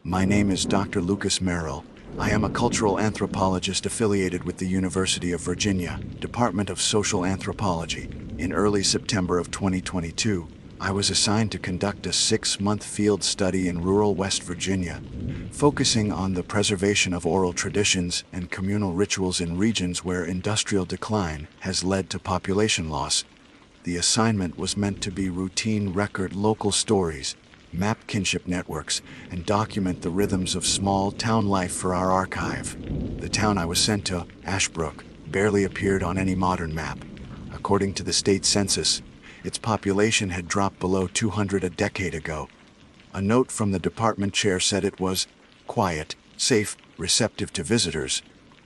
My name is Dr. Lucas Merrill. I am a cultural anthropologist affiliated with the University of Virginia, Department of Social Anthropology. In early September of 2022, I was assigned to conduct a 6-month field study in rural West Virginia, focusing on the preservation of oral traditions and communal rituals in regions where industrial decline has led to population loss. The assignment was meant to be routine record local stories, map kinship networks, and document the rhythms of small town life for our archive. The town I was sent to, Ashbrook, barely appeared on any modern map. According to the state census, its population had dropped below 200 a decade ago. A note from the department chair said it was quiet, safe, receptive to visitors.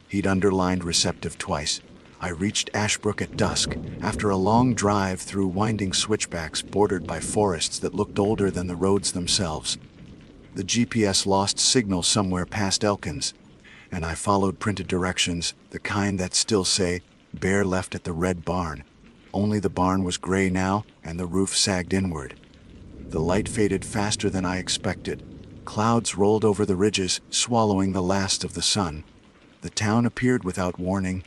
He'd underlined receptive twice. I reached Ashbrook at dusk, after a long drive through winding switchbacks bordered by forests that looked older than the roads themselves. The GPS lost signal somewhere past Elkins, and I followed printed directions, the kind that still say, "Bear left at the red barn." Only the barn was gray now, and the roof sagged inward. The light faded faster than I expected. Clouds rolled over the ridges, swallowing the last of the sun. The town appeared without warning.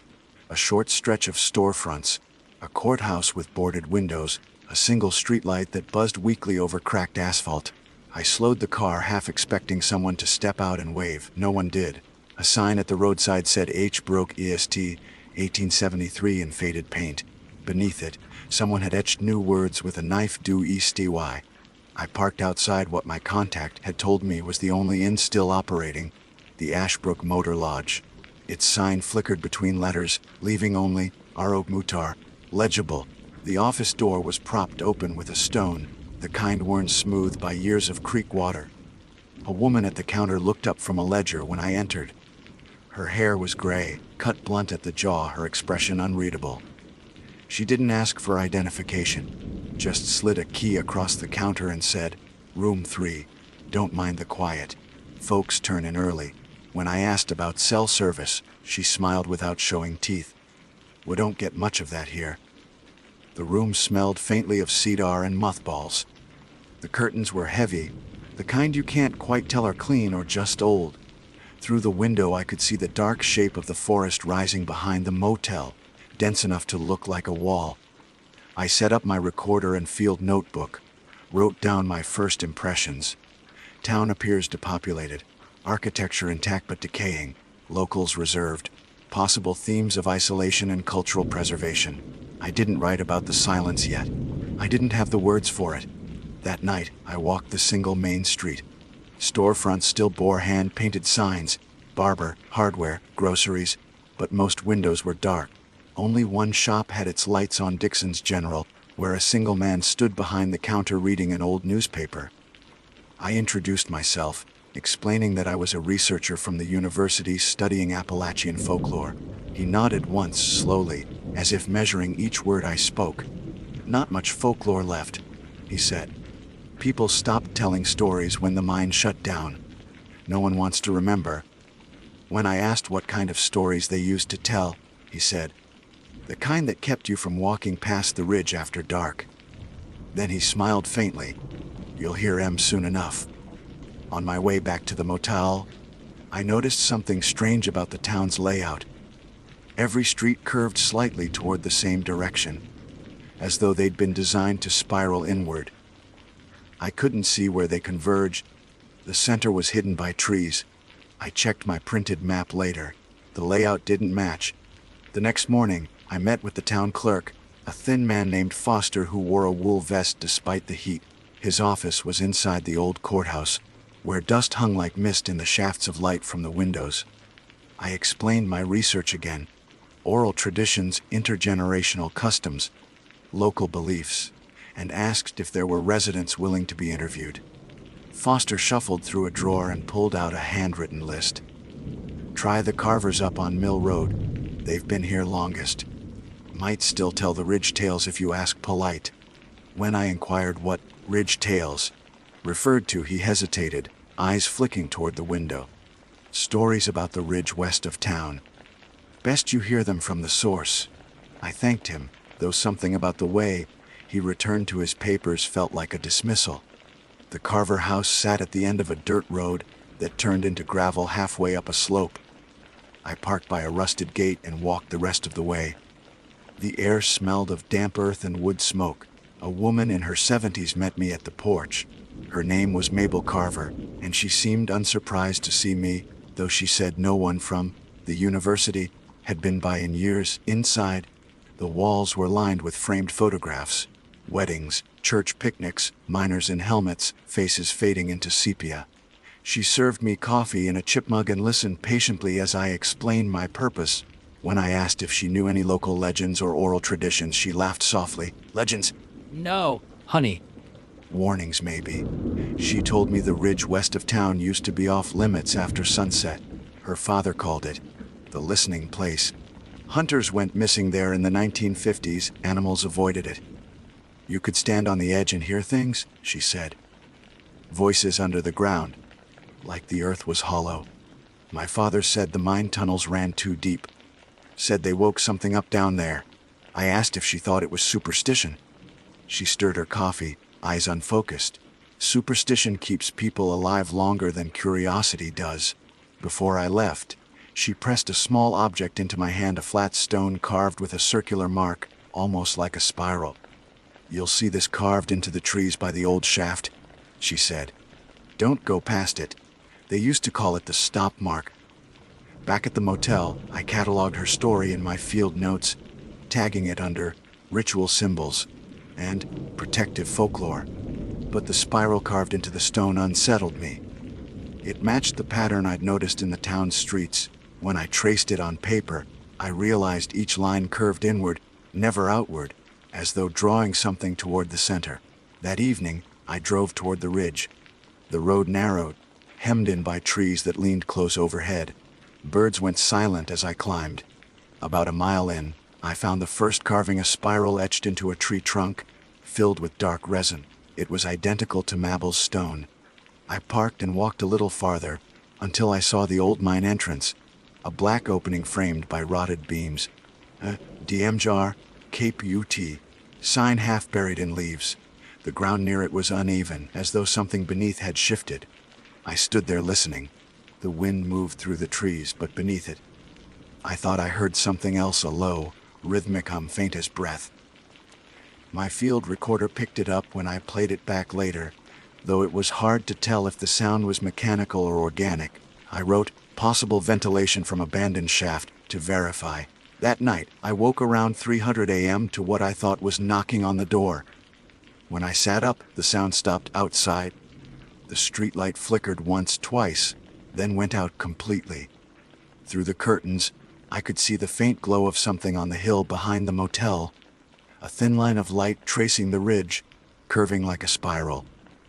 A short stretch of storefronts, a courthouse with boarded windows, a single streetlight that buzzed weakly over cracked asphalt. I slowed the car, half expecting someone to step out and wave. No one did. A sign at the roadside said H. Broke EST, 1873 in faded paint. Beneath it, someone had etched new words with a knife, due easty. I parked outside what my contact had told me was the only inn still operating, the Ashbrook Motor Lodge. Its sign flickered between letters, leaving only Arog Mutar legible. The office door was propped open with a stone, the kind worn smooth by years of creek water. A woman at the counter looked up from a ledger when I entered. Her hair was gray, cut blunt at the jaw, her expression unreadable. She didn't ask for identification, just slid a key across the counter and said, "Room 3. Don't mind the quiet. Folks turn in early." When I asked about cell service, she smiled without showing teeth. "We don't get much of that here." The room smelled faintly of cedar and mothballs. The curtains were heavy, the kind you can't quite tell are clean or just old. Through the window I could see the dark shape of the forest rising behind the motel, dense enough to look like a wall. I set up my recorder and field notebook, wrote down my first impressions. Town appears depopulated. Architecture intact but decaying, locals reserved, possible themes of isolation and cultural preservation. I didn't write about the silence yet. I didn't have the words for it. That night, I walked the single main street. Storefronts still bore hand-painted signs, barber, hardware, groceries, but most windows were dark. Only one shop had its lights on, Dixon's General, where a single man stood behind the counter reading an old newspaper. I introduced myself, explaining that I was a researcher from the university studying Appalachian folklore. He nodded once, slowly, as if measuring each word I spoke. "Not much folklore left," he said. "People stopped telling stories when the mine shut down. No one wants to remember." When I asked what kind of stories they used to tell, he said, "The kind that kept you from walking past the ridge after dark." Then he smiled faintly. "You'll hear 'em soon enough." On my way back to the motel, I noticed something strange about the town's layout. Every street curved slightly toward the same direction, as though they'd been designed to spiral inward. I couldn't see where they converged. The center was hidden by trees. I checked my printed map later. The layout didn't match. The next morning, I met with the town clerk, a thin man named Foster who wore a wool vest despite the heat. His office was inside the old courthouse, where dust hung like mist in the shafts of light from the windows. I explained my research again. Oral traditions, intergenerational customs, local beliefs, and asked if there were residents willing to be interviewed. Foster shuffled through a drawer and pulled out a handwritten list. "Try the Carvers up on Mill Road. They've been here longest. Might still tell the Ridge Tales if you ask polite." When I inquired what Ridge Tales referred to, he hesitated, eyes flicking toward the window. "Stories about the ridge west of town. Best you hear them from the source." I thanked him, though something about the way he returned to his papers felt like a dismissal. The Carver house sat at the end of a dirt road, that turned into gravel halfway up a slope. I parked by a rusted gate and walked the rest of the way. The air smelled of damp earth and wood smoke. A woman in her 70s met me at the porch. Her name was Mabel Carver, and she seemed unsurprised to see me, though she said no one from the university had been by in years. Inside, the walls were lined with framed photographs. Weddings, church picnics, miners in helmets, faces fading into sepia. She served me coffee in a chip mug and listened patiently as I explained my purpose. When I asked if she knew any local legends or oral traditions, she laughed softly. Legends? No, honey. Warnings, maybe. She told me the ridge west of town used to be off limits after sunset. Her father called it the listening place. Hunters went missing there in the 1950s. Animals avoided it. You could stand on the edge and hear things, she said. Voices under the ground, like the earth was hollow. My father said the mine tunnels ran too deep. Said they woke something up down there. I asked if she thought it was superstition. She stirred her coffee, eyes unfocused. Superstition keeps people alive longer than curiosity does. Before I left, she pressed a small object into my hand, a flat stone carved with a circular mark, almost like a spiral. You'll see this carved into the trees by the old shaft, she said. Don't go past it. They used to call it the stop mark. Back at the motel, I cataloged her story in my field notes, tagging it under ritual symbols and protective folklore. But the spiral carved into the stone unsettled me. It matched the pattern I'd noticed in the town's streets. When I traced it on paper, I realized each line curved inward, never outward, as though drawing something toward the center. That evening, I drove toward the ridge. The road narrowed, hemmed in by trees that leaned close overhead. Birds went silent as I climbed. About a mile in, I found the first carving, a spiral etched into a tree trunk, filled with dark resin. It was identical to Mabel's stone. I parked and walked a little farther, until I saw the old mine entrance, a black opening framed by rotted beams. DMJAR, Cape UT, sign half buried in leaves. The ground near it was uneven, as though something beneath had shifted. I stood there listening. The wind moved through the trees, but beneath it, I thought I heard something else, a low, rhythmic hum, faint as breath. My field recorder picked it up when I played it back later, though it was hard to tell if the sound was mechanical or organic. I wrote, possible ventilation from abandoned shaft, to verify. That night, I woke around 3:00 a.m. to what I thought was knocking on the door. When I sat up, the sound stopped outside. The streetlight flickered once, twice, then went out completely. Through the curtains, I could see the faint glow of something on the hill behind the motel, a thin line of light tracing the ridge, curving like a spiral.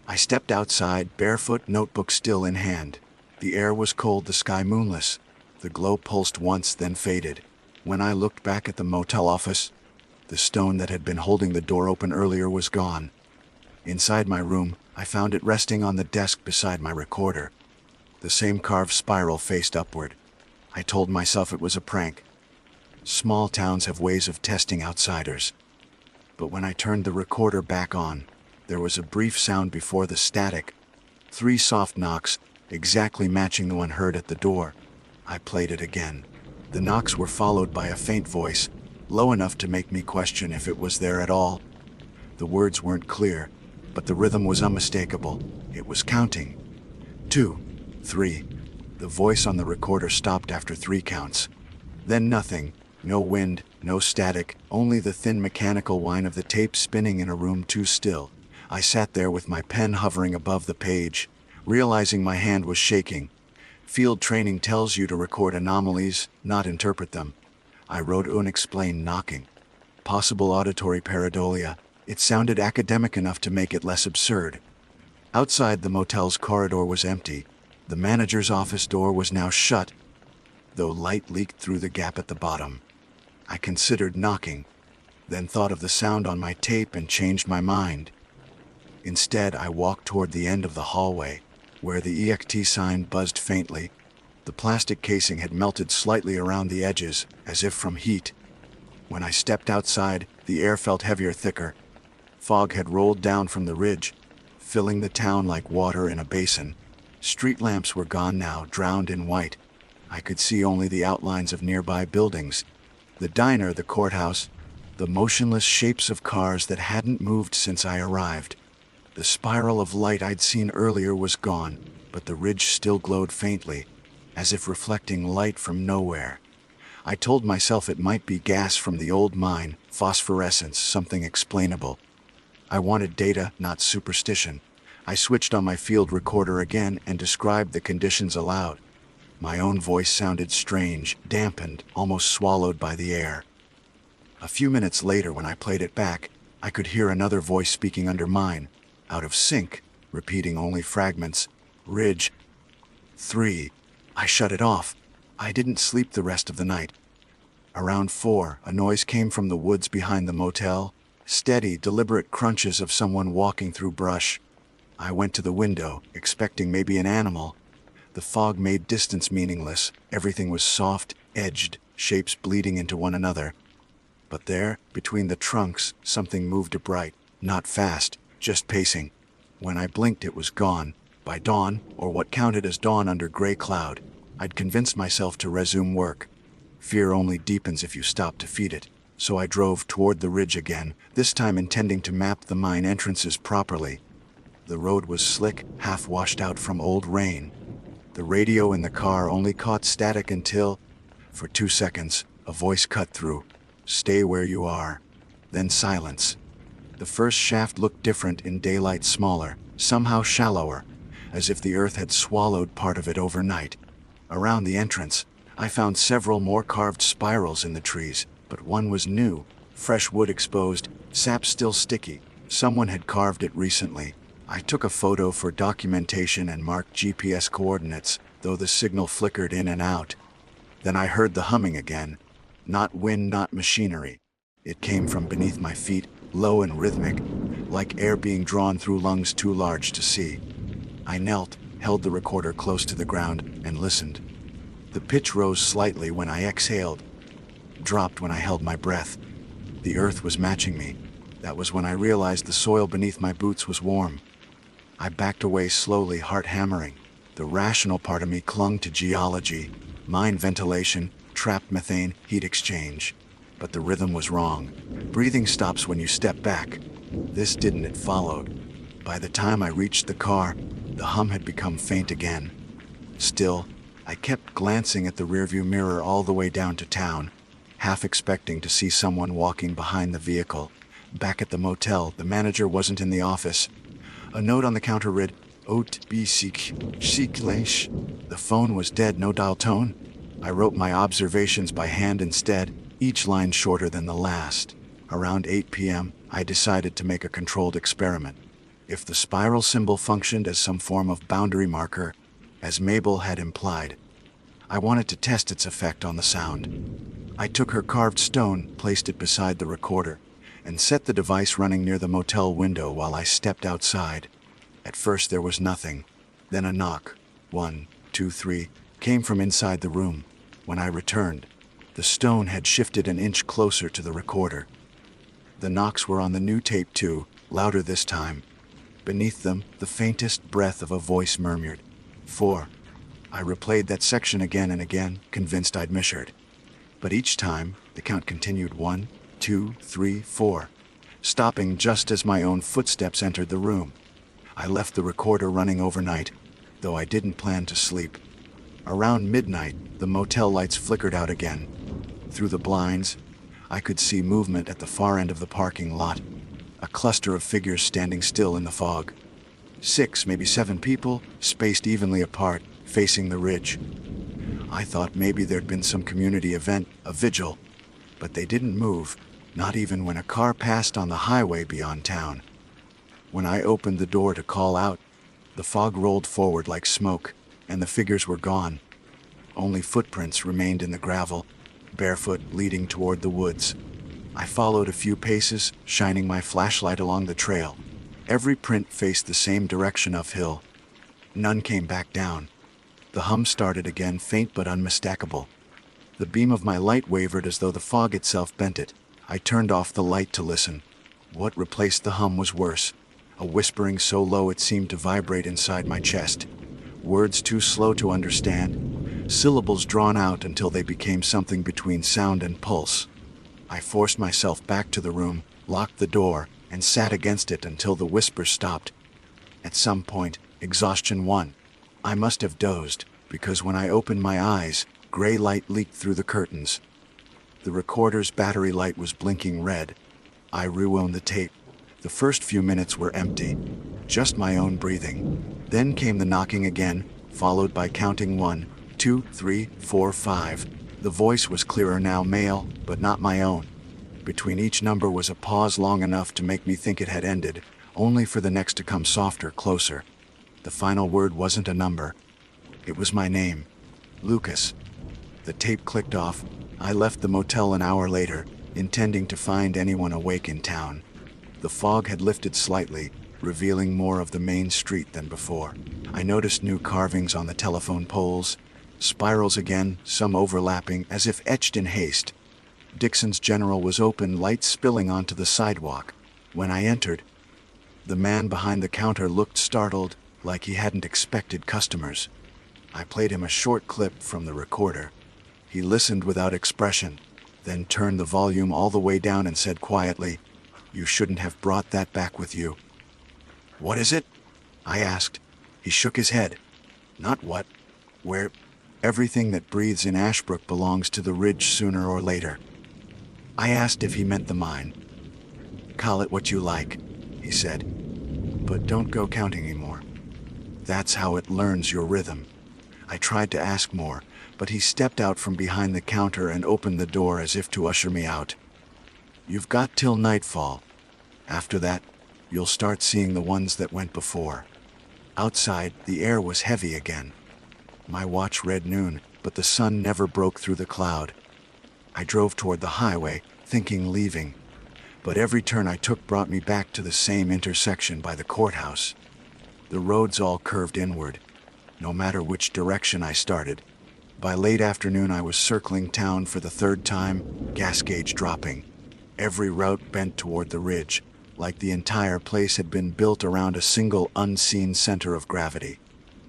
I stepped outside, barefoot, notebook still in hand. The air was cold, the sky moonless. The glow pulsed once, then faded. When I looked back at the motel office, the stone that had been holding the door open earlier was gone. Inside my room, I found it resting on the desk beside my recorder. The same carved spiral faced upward. I told myself it was a prank. Small towns have ways of testing outsiders. But when I turned the recorder back on, there was a brief sound before the static. 3 soft knocks, exactly matching the one heard at the door. I played it again. The knocks were followed by a faint voice, low enough to make me question if it was there at all. The words weren't clear, but the rhythm was unmistakable. It was counting. 2, 3. The voice on the recorder stopped after 3 counts. Then nothing. No wind, no static, only the thin mechanical whine of the tape spinning in a room too still. I sat there with my pen hovering above the page, realizing my hand was shaking. Field training tells you to record anomalies, not interpret them. I wrote unexplained knocking. Possible auditory pareidolia. It sounded academic enough to make it less absurd. Outside, the motel's corridor was empty. The manager's office door was now shut, though light leaked through the gap at the bottom. I considered knocking, then thought of the sound on my tape and changed my mind. Instead, I walked toward the end of the hallway, where the EXT sign buzzed faintly. The plastic casing had melted slightly around the edges, as if from heat. When I stepped outside, the air felt heavier, thicker. Fog had rolled down from the ridge, filling the town like water in a basin. Street lamps were gone now, drowned in white. I could see only the outlines of nearby buildings. The diner, the courthouse, the motionless shapes of cars that hadn't moved since I arrived. The spiral of light I'd seen earlier was gone, but the ridge still glowed faintly, as if reflecting light from nowhere. I told myself it might be gas from the old mine, phosphorescence, something explainable. I wanted data, not superstition. I switched on my field recorder again and described the conditions aloud. My own voice sounded strange, dampened, almost swallowed by the air. A few minutes later, when I played it back, I could hear another voice speaking under mine, out of sync, repeating only fragments. Ridge 3. I shut it off. I didn't sleep the rest of the night. Around 4, a noise came from the woods behind the motel. Steady, deliberate crunches of someone walking through brush. I went to the window, expecting maybe an animal. The fog made distance meaningless. Everything was soft, edged, shapes bleeding into one another. But there, between the trunks, something moved a bright. Not fast, just pacing. When I blinked, it was gone. By dawn, or what counted as dawn under gray cloud, I'd convinced myself to resume work. Fear only deepens if you stop to feed it. So I drove toward the ridge again, this time intending to map the mine entrances properly. The road was slick, half washed out from old rain. The radio in the car only caught static until, for 2 seconds, a voice cut through. Stay where you are. Then silence. The first shaft looked different in daylight, smaller, somehow shallower, as if the earth had swallowed part of it overnight. Around the entrance, I found several more carved spirals in the trees, but one was new, fresh wood exposed, sap still sticky. Someone had carved it recently. I took a photo for documentation and marked GPS coordinates, though the signal flickered in and out. Then I heard the humming again. Not wind, not machinery. It came from beneath my feet, low and rhythmic, like air being drawn through lungs too large to see. I knelt, held the recorder close to the ground, and listened. The pitch rose slightly when I exhaled, dropped when I held my breath. The earth was matching me. That was when I realized the soil beneath my boots was warm. I backed away slowly, heart hammering. The rational part of me clung to geology, mine ventilation, trapped methane, heat exchange. But the rhythm was wrong. Breathing stops when you step back. This didn't, it followed. By the time I reached the car, the hum had become faint again. Still, I kept glancing at the rearview mirror all the way down to town, half expecting to see someone walking behind the vehicle. Back at the motel, the manager wasn't in the office. A note on the counter read, "Haute bisik, chic. The phone was dead, no dial tone. I wrote my observations by hand instead, each line shorter than the last. Around 8 p.m., I decided to make a controlled experiment. If the spiral symbol functioned as some form of boundary marker, as Mabel had implied, I wanted to test its effect on the sound. I took her carved stone, placed it beside the recorder, and set the device running near the motel window while I stepped outside. At first there was nothing. Then a knock, 1, 2, 3, came from inside the room. When I returned, the stone had shifted an inch closer to the recorder. The knocks were on the new tape too, louder this time. Beneath them, the faintest breath of a voice murmured, 4. I replayed that section again and again, convinced I'd misheard. But each time, the count continued 1, 2, 3, 4, stopping just as my own footsteps entered the room. I left the recorder running overnight, though I didn't plan to sleep. Around midnight, the motel lights flickered out again. Through the blinds, I could see movement at the far end of the parking lot, a cluster of figures standing still in the fog. 6, maybe 7 people, spaced evenly apart, facing the ridge. I thought maybe there'd been some community event, a vigil, but they didn't move, not even when a car passed on the highway beyond town. When I opened the door to call out, the fog rolled forward like smoke, and the figures were gone. Only footprints remained in the gravel, barefoot, leading toward the woods. I followed a few paces, shining my flashlight along the trail. Every print faced the same direction uphill. None came back down. The hum started again, faint but unmistakable. The beam of my light wavered as though the fog itself bent it. I turned off the light to listen. What replaced the hum was worse, a whispering so low it seemed to vibrate inside my chest. Words too slow to understand, syllables drawn out until they became something between sound and pulse. I forced myself back to the room, locked the door, and sat against it until the whispers stopped. At some point, exhaustion won. I must have dozed, because when I opened my eyes, gray light leaked through the curtains. The recorder's battery light was blinking red. I rewound the tape. The first few minutes were empty, just my own breathing. Then came the knocking again, followed by counting 1, 2, 3, 4, 5. The voice was clearer now, male, but not my own. Between each number was a pause long enough to make me think it had ended, only for the next to come softer, closer. The final word wasn't a number. It was my name. Lucas. The tape clicked off. I left the motel an hour later, intending to find anyone awake in town. The fog had lifted slightly, revealing more of the main street than before. I noticed new carvings on the telephone poles, spirals again, some overlapping, as if etched in haste. Dixon's General was open, lights spilling onto the sidewalk. When I entered, the man behind the counter looked startled, like he hadn't expected customers. I played him a short clip from the recorder. He listened without expression, then turned the volume all the way down and said quietly, "You shouldn't have brought that back with you." "What is it?" I asked. He shook his head. "Not what. Where. Everything that breathes in Ashbrook belongs to the Ridge sooner or later." I asked if he meant the mine. "Call it what you like," he said, "but don't go counting anymore. That's how it learns your rhythm." I tried to ask more, but he stepped out from behind the counter and opened the door as if to usher me out. "You've got till nightfall. After that, you'll start seeing the ones that went before." Outside, the air was heavy again. My watch read noon, but the sun never broke through the cloud. I drove toward the highway, thinking leaving, but every turn I took brought me back to the same intersection by the courthouse. The roads all curved inward, no matter which direction I started. By late afternoon I was circling town for the third time, gas gauge dropping. Every route bent toward the ridge, like the entire place had been built around a single unseen center of gravity.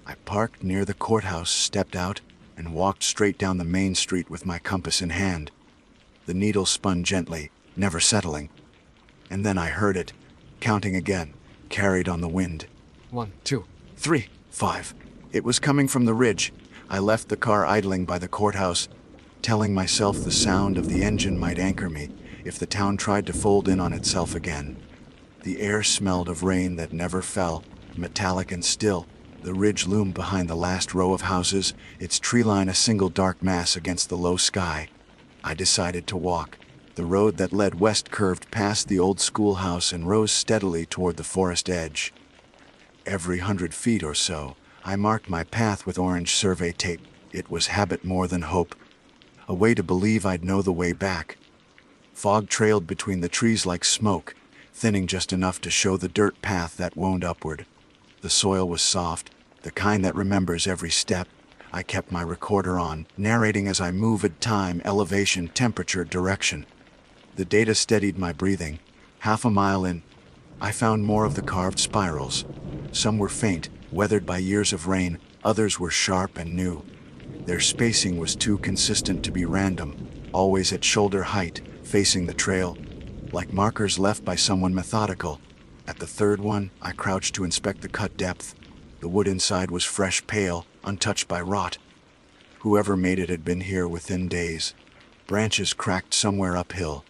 I parked near the courthouse, stepped out, and walked straight down the main street with my compass in hand. The needle spun gently, never settling. And then I heard it, counting again, carried on the wind. 1, 2, 3, 5. It was coming from the ridge. I left the car idling by the courthouse, telling myself the sound of the engine might anchor me if the town tried to fold in on itself again. The air smelled of rain that never fell, metallic and still. The ridge loomed behind the last row of houses, its tree line a single dark mass against the low sky. I decided to walk. The road that led west curved past the old schoolhouse and rose steadily toward the forest edge. Every 100 feet or so, I marked my path with orange survey tape. It was habit more than hope, a way to believe I'd know the way back. Fog trailed between the trees like smoke, thinning just enough to show the dirt path that wound upward. The soil was soft, the kind that remembers every step. I kept my recorder on, narrating as I moved: time, elevation, temperature, direction. The data steadied my breathing. Half a mile in, I found more of the carved spirals. Some were faint, weathered by years of rain, others were sharp and new. Their spacing was too consistent to be random, always at shoulder height, facing the trail, like markers left by someone methodical. At the third one, I crouched to inspect the cut depth. The wood inside was fresh, pale, untouched by rot. Whoever made it had been here within days. Branches cracked somewhere uphill.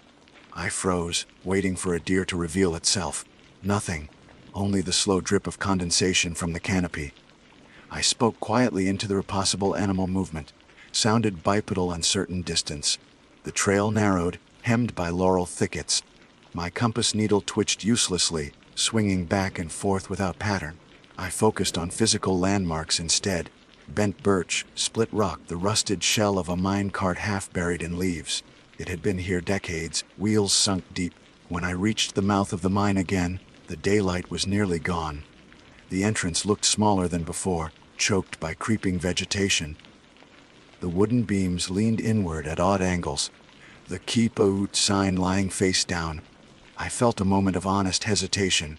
I froze, waiting for a deer to reveal itself. Nothing, only the slow drip of condensation from the canopy. I spoke quietly into the possible animal movement, sounded bipedal uncertain distance. The trail narrowed, hemmed by laurel thickets. My compass needle twitched uselessly, swinging back and forth without pattern. I focused on physical landmarks instead. Bent birch, split rock, the rusted shell of a mine cart half buried in leaves. It had been here decades, wheels sunk deep. When I reached the mouth of the mine again, the daylight was nearly gone. The entrance looked smaller than before, choked by creeping vegetation. The wooden beams leaned inward at odd angles, the Keep Out sign lying face down. I felt a moment of honest hesitation.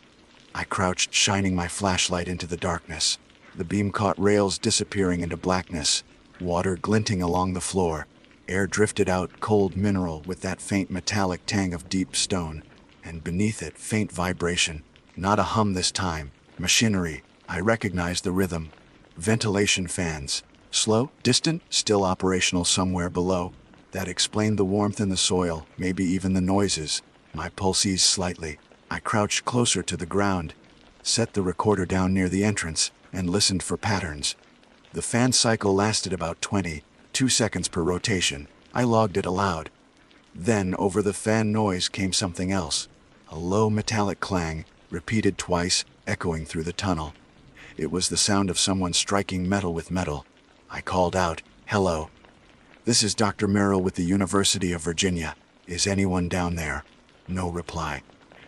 I crouched, shining my flashlight into the darkness. The beam caught rails disappearing into blackness, water glinting along the floor. Air drifted out, cold mineral with that faint metallic tang of deep stone, and beneath it, faint vibration. Not a hum this time. Machinery. I recognized the rhythm. Ventilation fans. Slow, distant, still operational somewhere below. That explained the warmth in the soil, maybe even the noises. My pulse eased slightly. I crouched closer to the ground, set the recorder down near the entrance, and listened for patterns. The fan cycle lasted about 22 seconds per rotation. I logged it aloud. Then, over the fan noise came something else. A low metallic clang, repeated twice, echoing through the tunnel. It was the sound of someone striking metal with metal. I called out, "Hello. This is Dr. Merrill with the University of Virginia. Is anyone down there?" No reply.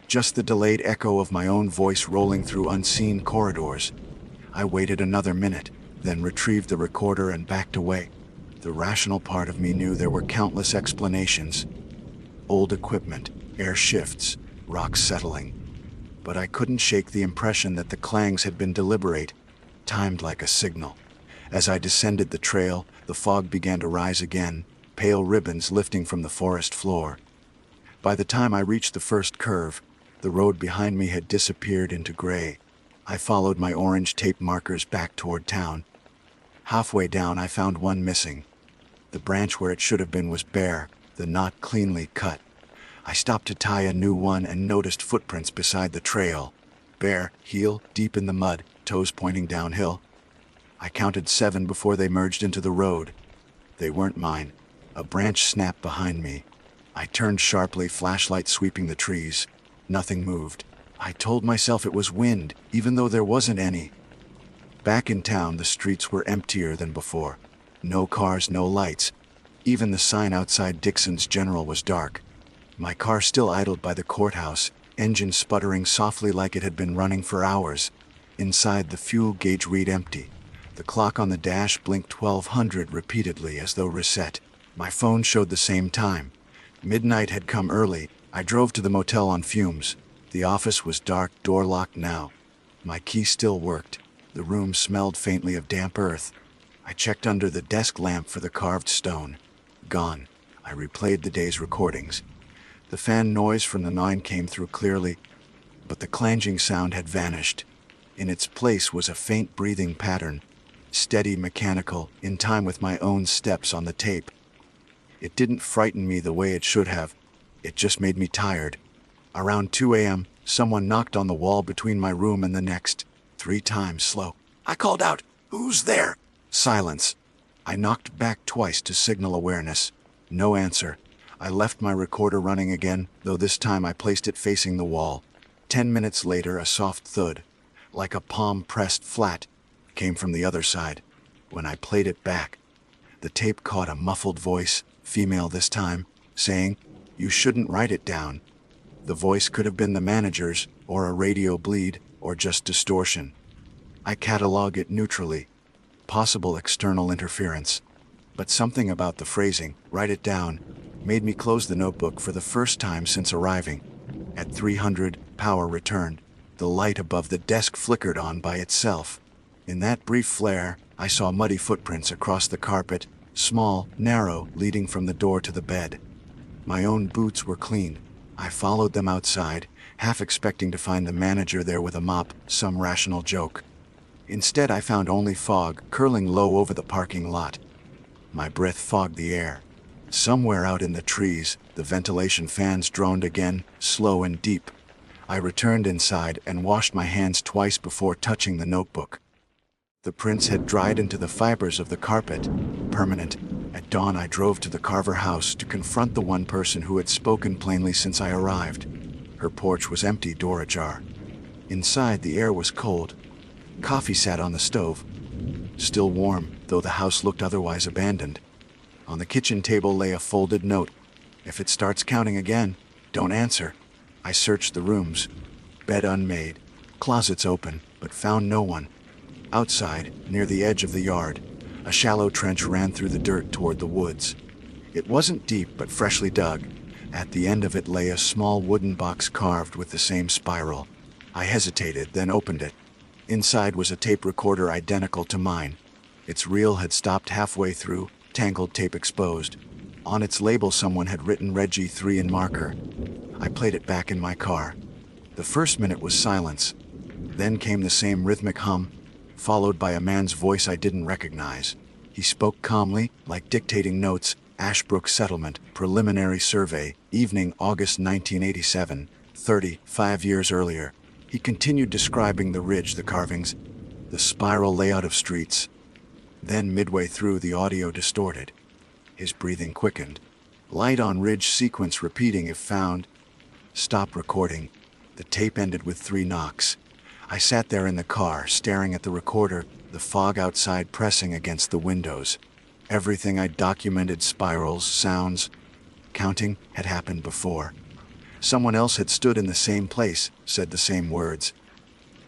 Just the delayed echo of my own voice rolling through unseen corridors. I waited another minute, then retrieved the recorder and backed away. The rational part of me knew there were countless explanations. Old equipment, air shifts, rocks settling. But I couldn't shake the impression that the clangs had been deliberate, timed like a signal. As I descended the trail, the fog began to rise again, pale ribbons lifting from the forest floor. By the time I reached the first curve, the road behind me had disappeared into gray. I followed my orange tape markers back toward town. Halfway down, I found one missing. The branch where it should have been was bare, the knot cleanly cut. I stopped to tie a new one and noticed footprints beside the trail. Bare, heel deep in the mud, toes pointing downhill. I counted 7 before they merged into the road. They weren't mine. A branch snapped behind me. I turned sharply, flashlight sweeping the trees. Nothing moved. I told myself it was wind, even though there wasn't any. Back in town, the streets were emptier than before. No cars, no lights. Even the sign outside Dixon's General was dark. My car still idled by the courthouse, engine sputtering softly like it had been running for hours. Inside, the fuel gauge read empty. The clock on the dash blinked 1200 repeatedly as though reset. My phone showed the same time. Midnight had come early. I drove to the motel on fumes. The office was dark, door locked now. My key still worked. The room smelled faintly of damp earth. I checked under the desk lamp for the carved stone. Gone. I replayed the day's recordings. The fan noise from the 9 came through clearly, but the clanging sound had vanished. In its place was a faint breathing pattern, steady, mechanical, in time with my own steps on the tape. It didn't frighten me the way it should have. It just made me tired. Around 2 a.m., someone knocked on the wall between my room and the next, 3 times slow. I called out, "Who's there?" Silence. I knocked back twice to signal awareness. No answer. I left my recorder running again, though this time I placed it facing the wall. 10 minutes later, a soft thud, like a palm pressed flat, came from the other side. When I played it back, the tape caught a muffled voice, female this time, saying, "You shouldn't write it down." The voice could have been the manager's, or a radio bleed, or just distortion. I catalog it neutrally. Possible external interference. But something about the phrasing, "write it down," made me close the notebook for the first time since arriving. At 300, power returned. The light above the desk flickered on by itself. In that brief flare, I saw muddy footprints across the carpet, small, narrow, leading from the door to the bed. My own boots were clean. I followed them outside, half expecting to find the manager there with a mop, some rational joke. Instead, I found only fog curling low over the parking lot. My breath fogged the air. Somewhere out in the trees, the ventilation fans droned again, slow and deep. I returned inside and washed my hands twice before touching the notebook. The prints had dried into the fibers of the carpet, permanent. At dawn, I drove to the Carver house to confront the one person who had spoken plainly since I arrived. Her porch was empty, door ajar. Inside, the air was cold. Coffee sat on the stove, still warm, though the house looked otherwise abandoned. On the kitchen table lay a folded note. "If it starts counting again, don't answer." I searched the rooms. Bed unmade, closets open, but found no one. Outside, near the edge of the yard, a shallow trench ran through the dirt toward the woods. It wasn't deep, but freshly dug. At the end of it lay a small wooden box carved with the same spiral. I hesitated, then opened it. Inside was a tape recorder identical to mine. Its reel had stopped halfway through, tangled tape exposed. On its label someone had written Reggie 3 in marker. I played it back in my car. The first minute was silence. Then came the same rhythmic hum, followed by a man's voice I didn't recognize. He spoke calmly, like dictating notes. Ashbrook Settlement, Preliminary Survey, evening August 1987, 35 years earlier. He continued describing the ridge, the carvings, the spiral layout of streets. Then midway through the audio distorted. His breathing quickened. Light on ridge sequence repeating if found. Stop recording. The tape ended with 3 knocks. I sat there in the car, staring at the recorder, the fog outside pressing against the windows. Everything I'd documented, spirals, sounds, counting, had happened before. Someone else had stood in the same place, said the same words.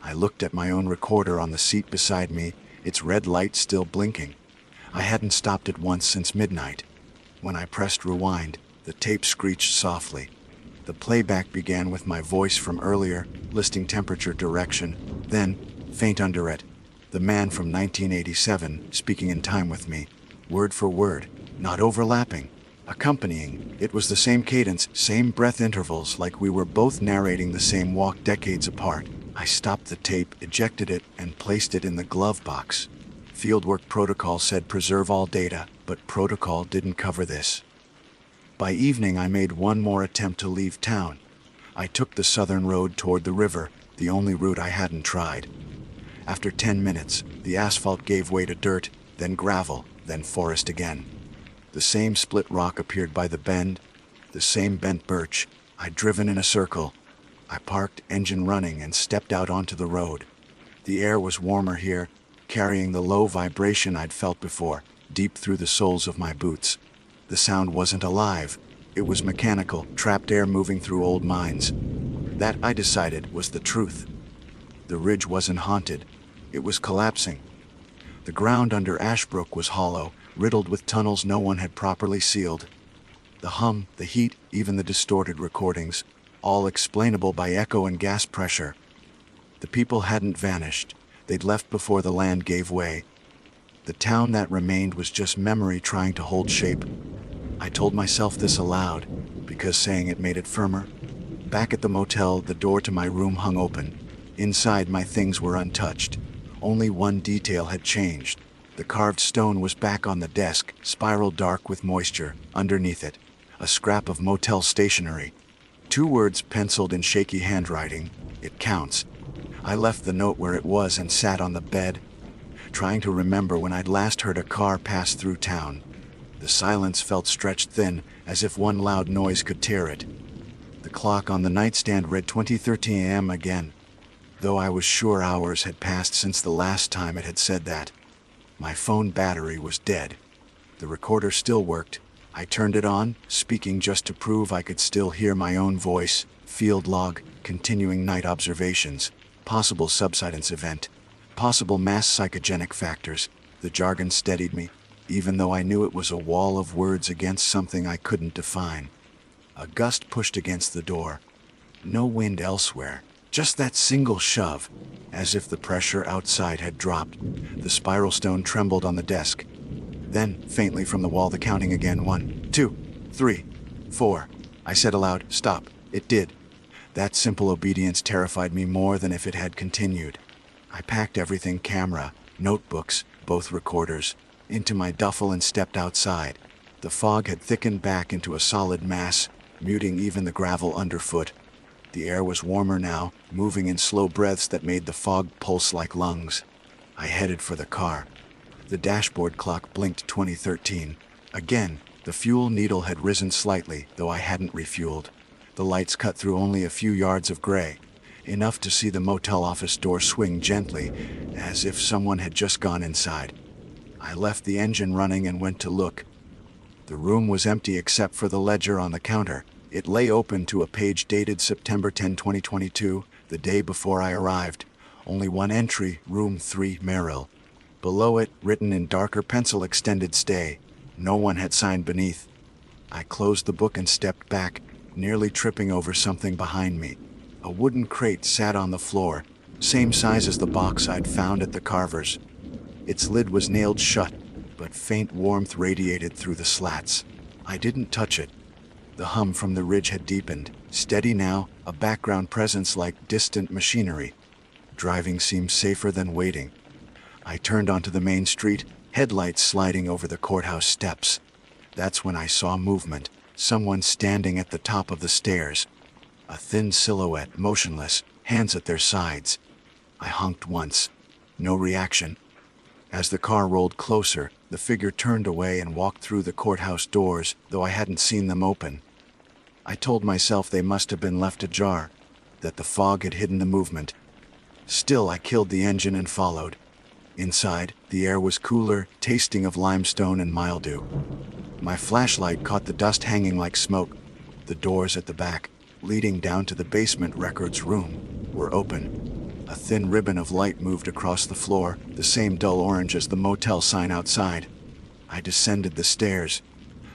I looked at my own recorder on the seat beside me, its red light still blinking. I hadn't stopped it once since midnight. When I pressed rewind, the tape screeched softly. The playback began with my voice from earlier, listing temperature, direction, then, faint under it, the man from 1987 speaking in time with me, word for word, not overlapping, accompanying. It was the same cadence, same breath intervals, like we were both narrating the same walk decades apart. I stopped the tape, ejected it, and placed it in the glove box. Fieldwork protocol said preserve all data, but protocol didn't cover this. By evening, I made one more attempt to leave town. I took the southern road toward the river, the only route I hadn't tried. After 10 minutes, the asphalt gave way to dirt, then gravel, then forest again. The same split rock appeared by the bend, the same bent birch. I'd driven in a circle. I parked, engine running, and stepped out onto the road. The air was warmer here, carrying the low vibration I'd felt before, deep through the soles of my boots. The sound wasn't alive. It was mechanical, trapped air moving through old mines. That, I decided, was the truth. The ridge wasn't haunted. It was collapsing. The ground under Ashbrook was hollow, riddled with tunnels no one had properly sealed. The hum, the heat, even the distorted recordings, all explainable by echo and gas pressure. The people hadn't vanished. They'd left before the land gave way. The town that remained was just memory trying to hold shape. I told myself this aloud, because saying it made it firmer. Back at the motel, the door to my room hung open. Inside, my things were untouched. Only one detail had changed. The carved stone was back on the desk, spiral dark with moisture. Underneath it, a scrap of motel stationery. 2 words penciled in shaky handwriting. It counts. I left the note where it was and sat on the bed, trying to remember when I'd last heard a car pass through town. The silence felt stretched thin, as if one loud noise could tear it. The clock on the nightstand read 20:13 a.m. again, though I was sure hours had passed since the last time it had said that. My phone battery was dead. The recorder still worked. I turned it on, speaking just to prove I could still hear my own voice. Field log, continuing night observations, possible subsidence event, possible mass psychogenic factors. The jargon steadied me, even though I knew it was a wall of words against something I couldn't define. A gust pushed against the door. No wind elsewhere, just that single shove, as if the pressure outside had dropped. The spiral stone trembled on the desk. Then, faintly from the wall, the counting again. 1, 2, 3, 4. I said aloud, stop. It did. That simple obedience terrified me more than if it had continued. I packed everything, camera, notebooks, both recorders, into my duffel and stepped outside. The fog had thickened back into a solid mass, muting even the gravel underfoot. The air was warmer now, moving in slow breaths that made the fog pulse like lungs. I headed for the car. The dashboard clock blinked 2013. Again, the fuel needle had risen slightly, though I hadn't refueled. The lights cut through only a few yards of gray, enough to see the motel office door swing gently, as if someone had just gone inside. I left the engine running and went to look. The room was empty except for the ledger on the counter. It lay open to a page dated September 10, 2022, the day before I arrived. Only one entry, room 3, Merrill. Below it, written in darker pencil, extended stay. No one had signed beneath. I closed the book and stepped back, nearly tripping over something behind me. A wooden crate sat on the floor, same size as the box I'd found at the carver's. Its lid was nailed shut, but faint warmth radiated through the slats. I didn't touch it. The hum from the ridge had deepened, steady now, a background presence like distant machinery. Driving seemed safer than waiting. I turned onto the main street, headlights sliding over the courthouse steps. That's when I saw movement, someone standing at the top of the stairs. A thin silhouette, motionless, hands at their sides. I honked once. No reaction. As the car rolled closer, the figure turned away and walked through the courthouse doors, though I hadn't seen them open. I told myself they must have been left ajar, that the fog had hidden the movement. Still, I killed the engine and followed. Inside, the air was cooler, tasting of limestone and mildew. My flashlight caught the dust hanging like smoke. The doors at the back, leading down to the basement records room, were open. A thin ribbon of light moved across the floor, the same dull orange as the motel sign outside. I descended the stairs.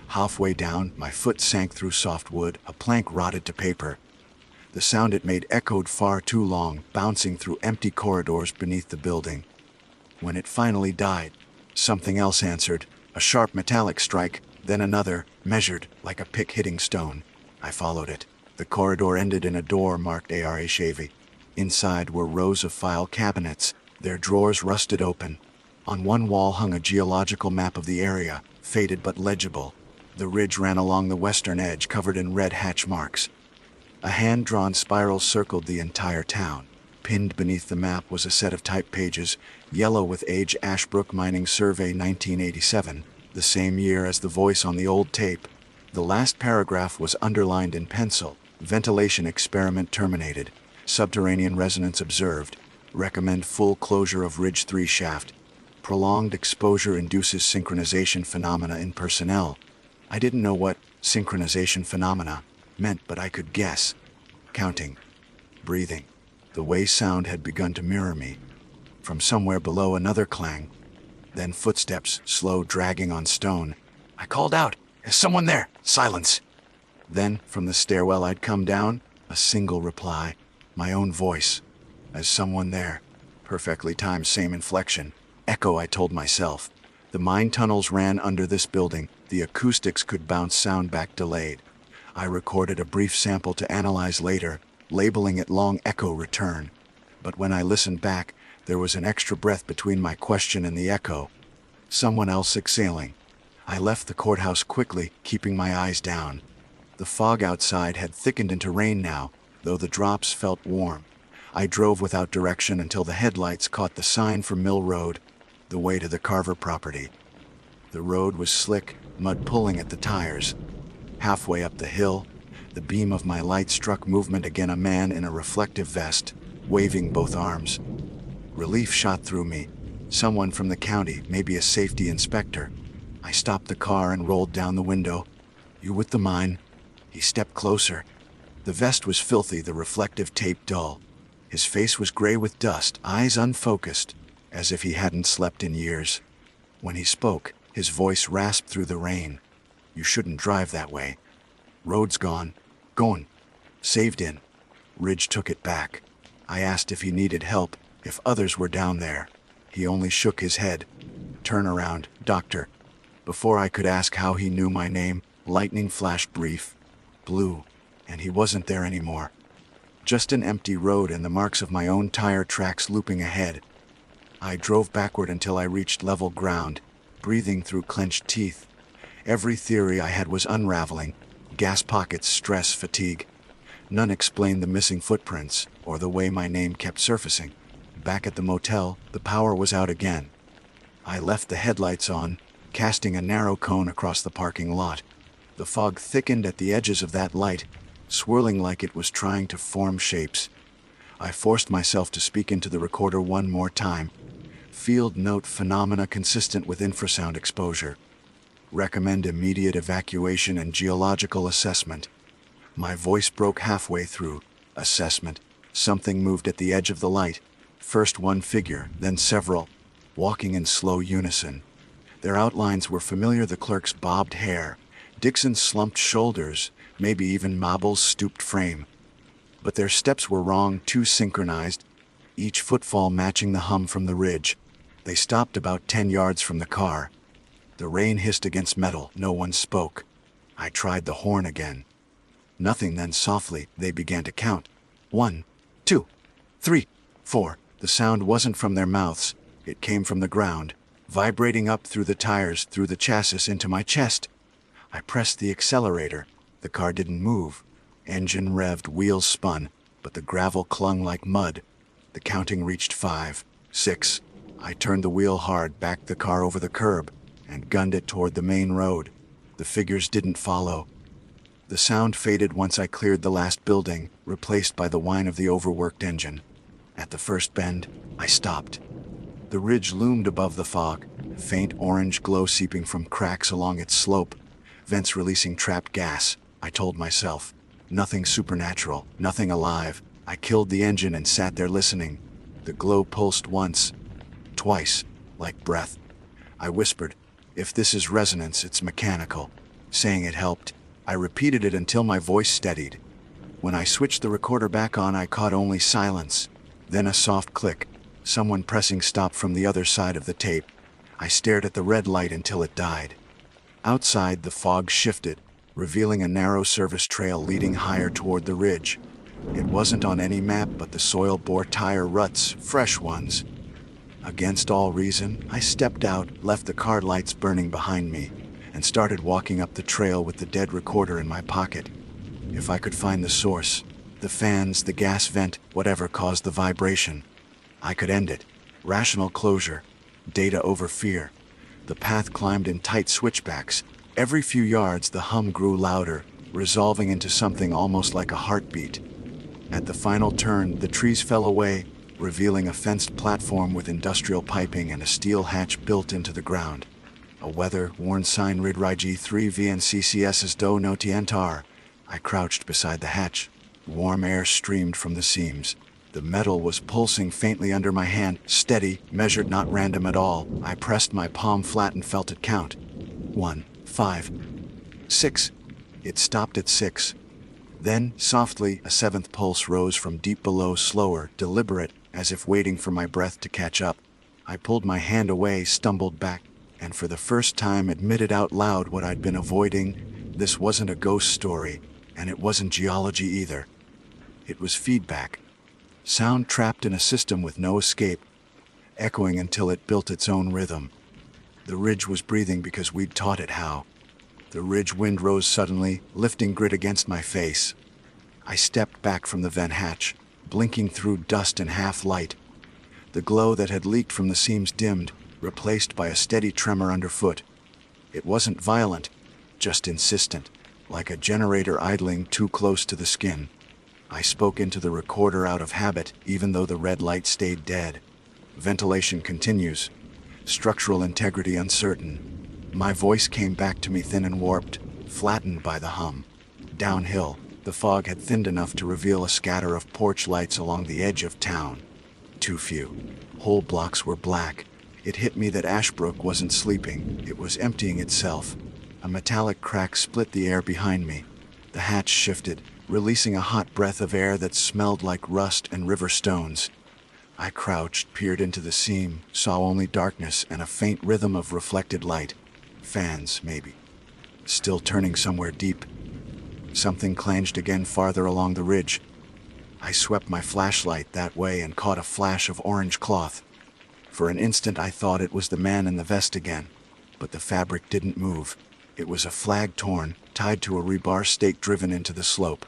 Halfway down, my foot sank through soft wood, a plank rotted to paper. The sound it made echoed far too long, bouncing through empty corridors beneath the building. When it finally died, something else answered, a sharp metallic strike, then another, measured, like a pick hitting stone. I followed it. The corridor ended in a door marked ARA-Shavy. Inside were rows of file cabinets, their drawers rusted open. On one wall hung a geological map of the area, faded but legible. The ridge ran along the western edge, covered in red hatch marks. A hand-drawn spiral circled the entire town. Pinned beneath the map was a set of typed pages, yellow with age: Ashbrook Mining Survey 1987, the same year as the voice on the old tape. The last paragraph was underlined in pencil. Ventilation experiment terminated. Subterranean resonance observed. Recommend full closure of Ridge 3 shaft. Prolonged exposure induces synchronization phenomena in personnel. I didn't know what synchronization phenomena meant, but I could guess. Counting. Breathing. The way sound had begun to mirror me. From somewhere below, another clang. Then footsteps, slow, dragging on stone. I called out, "Is someone there?" Silence. Then, from the stairwell I'd come down, a single reply. My own voice. "Is someone there?" Perfectly timed, same inflection. Echo, I told myself. The mine tunnels ran under this building. The acoustics could bounce sound back delayed. I recorded a brief sample to analyze later, labeling it long echo return. But when I listened back, there was an extra breath between my question and the echo. Someone else exhaling. I left the courthouse quickly, keeping my eyes down. The fog outside had thickened into rain now, though the drops felt warm. I drove without direction until the headlights caught the sign for Mill Road, the way to the Carver property. The road was slick, mud pulling at the tires. Halfway up the hill, the beam of my light struck movement again, a man in a reflective vest, waving both arms. Relief shot through me. Someone from the county, maybe a safety inspector. I stopped the car and rolled down the window. "You with the mine?" He stepped closer. The vest was filthy, the reflective tape dull. His face was gray with dust, eyes unfocused, as if he hadn't slept in years. When he spoke, his voice rasped through the rain. "You shouldn't drive that way. Road's gone. Gone. Saved in." Ridge took it back. I asked if he needed help, if others were down there. He only shook his head. "Turn around, doctor." Before I could ask how he knew my name, lightning flashed brief. Blue. And he wasn't there anymore. Just an empty road and the marks of my own tire tracks looping ahead. I drove backward until I reached level ground, breathing through clenched teeth. Every theory I had was unraveling. Gas pockets, stress, fatigue. None explained the missing footprints or the way my name kept surfacing. Back at the motel, the power was out again. I left the headlights on, casting a narrow cone across the parking lot. The fog thickened at the edges of that light, swirling like it was trying to form shapes. I forced myself to speak into the recorder one more time. Field note: phenomena consistent with infrasound exposure. Recommend immediate evacuation and geological assessment. My voice broke halfway through. Assessment. Something moved at the edge of the light. First one figure, then several, walking in slow unison. Their outlines were familiar: the clerk's bobbed hair, Dixon's slumped shoulders, maybe even Mabel's stooped frame. But their steps were wrong, too synchronized. each footfall matching the hum from the ridge. They stopped about 10 yards from the car. The rain hissed against metal. No one spoke. I tried the horn again. Nothing. Then softly, they began to count. 1, 2, 3, 4. The sound wasn't from their mouths. It came from the ground, vibrating up through the tires, through the chassis, into my chest. I pressed the accelerator. The car didn't move. Engine revved, wheels spun, but the gravel clung like mud. The counting reached 5, 6. I turned the wheel hard, backed the car over the curb, and gunned it toward the main road. The figures didn't follow. The sound faded once I cleared the last building, replaced by the whine of the overworked engine. At the first bend, I stopped. The ridge loomed above the fog, faint orange glow seeping from cracks along its slope, vents releasing trapped gas. I told myself, nothing supernatural, nothing alive. I killed the engine and sat there listening. The glow pulsed once, twice, like breath. I whispered, if this is resonance, it's mechanical. Saying it helped. I repeated it until my voice steadied. When I switched the recorder back on, I caught only silence. Then a soft click, someone pressing stop from the other side of the tape. I stared at the red light until it died. Outside, the fog shifted, revealing a narrow service trail leading higher toward the ridge. It wasn't on any map, but the soil bore tire ruts, fresh ones. Against all reason, I stepped out, left the car lights burning behind me, and started walking up the trail with the dead recorder in my pocket. If I could find the source, the fans, the gas vent, whatever caused the vibration, I could end it. Rational closure, data over fear. The path climbed in tight switchbacks. Every few yards, the hum grew louder, resolving into something almost like a heartbeat. At the final turn, the trees fell away, revealing a fenced platform with industrial piping and a steel hatch built into the ground. A weather-worn sign read G3 VNCCS's Do No Tientar. I crouched beside the hatch. Warm air streamed from the seams. The metal was pulsing faintly under my hand, steady, measured, not random at all. I pressed my palm flat and felt it count. 1, 5, 6. It stopped at 6. Then, softly, a 7th pulse rose from deep below, slower, deliberate, as if waiting for my breath to catch up. I pulled my hand away, stumbled back, and for the first time admitted out loud what I'd been avoiding. This wasn't a ghost story, and it wasn't geology either. It was feedback. Sound trapped in a system with no escape, echoing until it built its own rhythm. The ridge was breathing because we'd taught it how. The ridge wind rose suddenly, lifting grit against my face. I stepped back from the vent hatch, blinking through dust and half-light. The glow that had leaked from the seams dimmed, replaced by a steady tremor underfoot. It wasn't violent, just insistent, like a generator idling too close to the skin. I spoke into the recorder out of habit, even though the red light stayed dead. Ventilation continues. Structural integrity uncertain. My voice came back to me thin and warped, flattened by the hum. Downhill, the fog had thinned enough to reveal a scatter of porch lights along the edge of town. Too few. Whole blocks were black. It hit me that Ashbrook wasn't sleeping. It was emptying itself. A metallic crack split the air behind me. The hatch shifted, releasing a hot breath of air that smelled like rust and river stones. I crouched, peered into the seam, saw only darkness and a faint rhythm of reflected light. Fans, maybe. Still turning somewhere deep. Something clanged again farther along the ridge. I swept my flashlight that way and caught a flash of orange cloth. For an instant I thought it was the man in the vest again, but the fabric didn't move. It was a flag torn, tied to a rebar stake driven into the slope.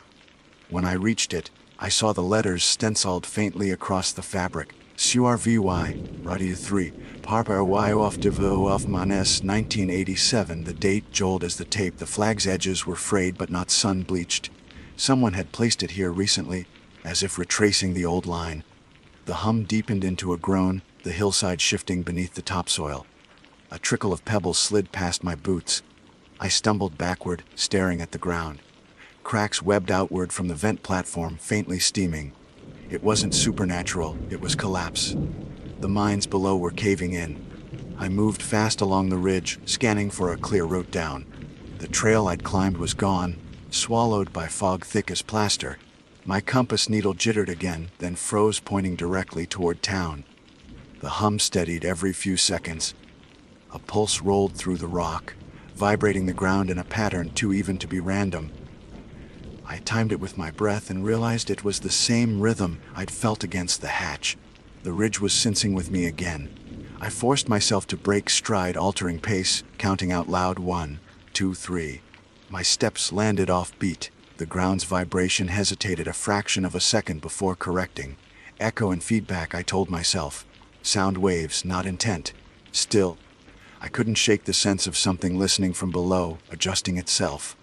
When I reached it, I saw the letters stenciled faintly across the fabric. CRVY, Radio 3, Parper Y off Devo off Manes 1987. The date jolt as the tape. The flag's edges were frayed but not sun-bleached. Someone had placed it here recently, as if retracing the old line. The hum deepened into a groan, the hillside shifting beneath the topsoil. A trickle of pebbles slid past my boots. I stumbled backward, staring at the ground. Cracks webbed outward from the vent platform, faintly steaming. It wasn't supernatural, it was collapse. The mines below were caving in. I moved fast along the ridge, scanning for a clear route down. The trail I'd climbed was gone, swallowed by fog thick as plaster. My compass needle jittered again, then froze, pointing directly toward town. The hum steadied every few seconds. A pulse rolled through the rock, vibrating the ground in a pattern too even to be random. I timed it with my breath and realized it was the same rhythm I'd felt against the hatch. The ridge was sensing with me again. I forced myself to break stride, altering pace, counting out loud 1, 2, 3. My steps landed off beat. The ground's vibration hesitated a fraction of a second before correcting. Echo and feedback, I told myself. Sound waves, not intent. Still, I couldn't shake the sense of something listening from below, adjusting itself.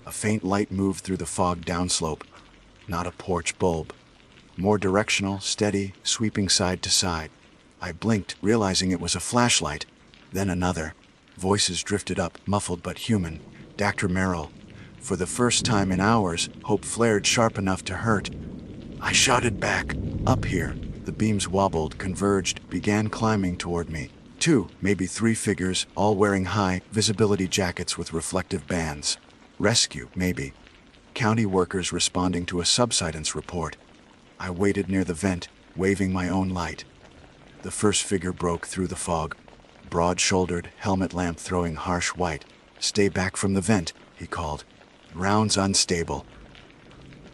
A faint light moved through the fog downslope. Not a porch bulb. More directional, steady, sweeping side to side. I blinked, realizing it was a flashlight. Then another. Voices drifted up, muffled but human. Dr. Merrill. For the first time in hours, hope flared sharp enough to hurt. I shouted back. Up here. The beams wobbled, converged, began climbing toward me. 2, maybe 3 figures, all wearing high visibility jackets with reflective bands. Rescue, maybe. County workers responding to a subsidence report. I waited near the vent, waving my own light. The first figure broke through the fog. Broad-shouldered, helmet lamp throwing harsh white. Stay back from the vent, he called. Rounds unstable.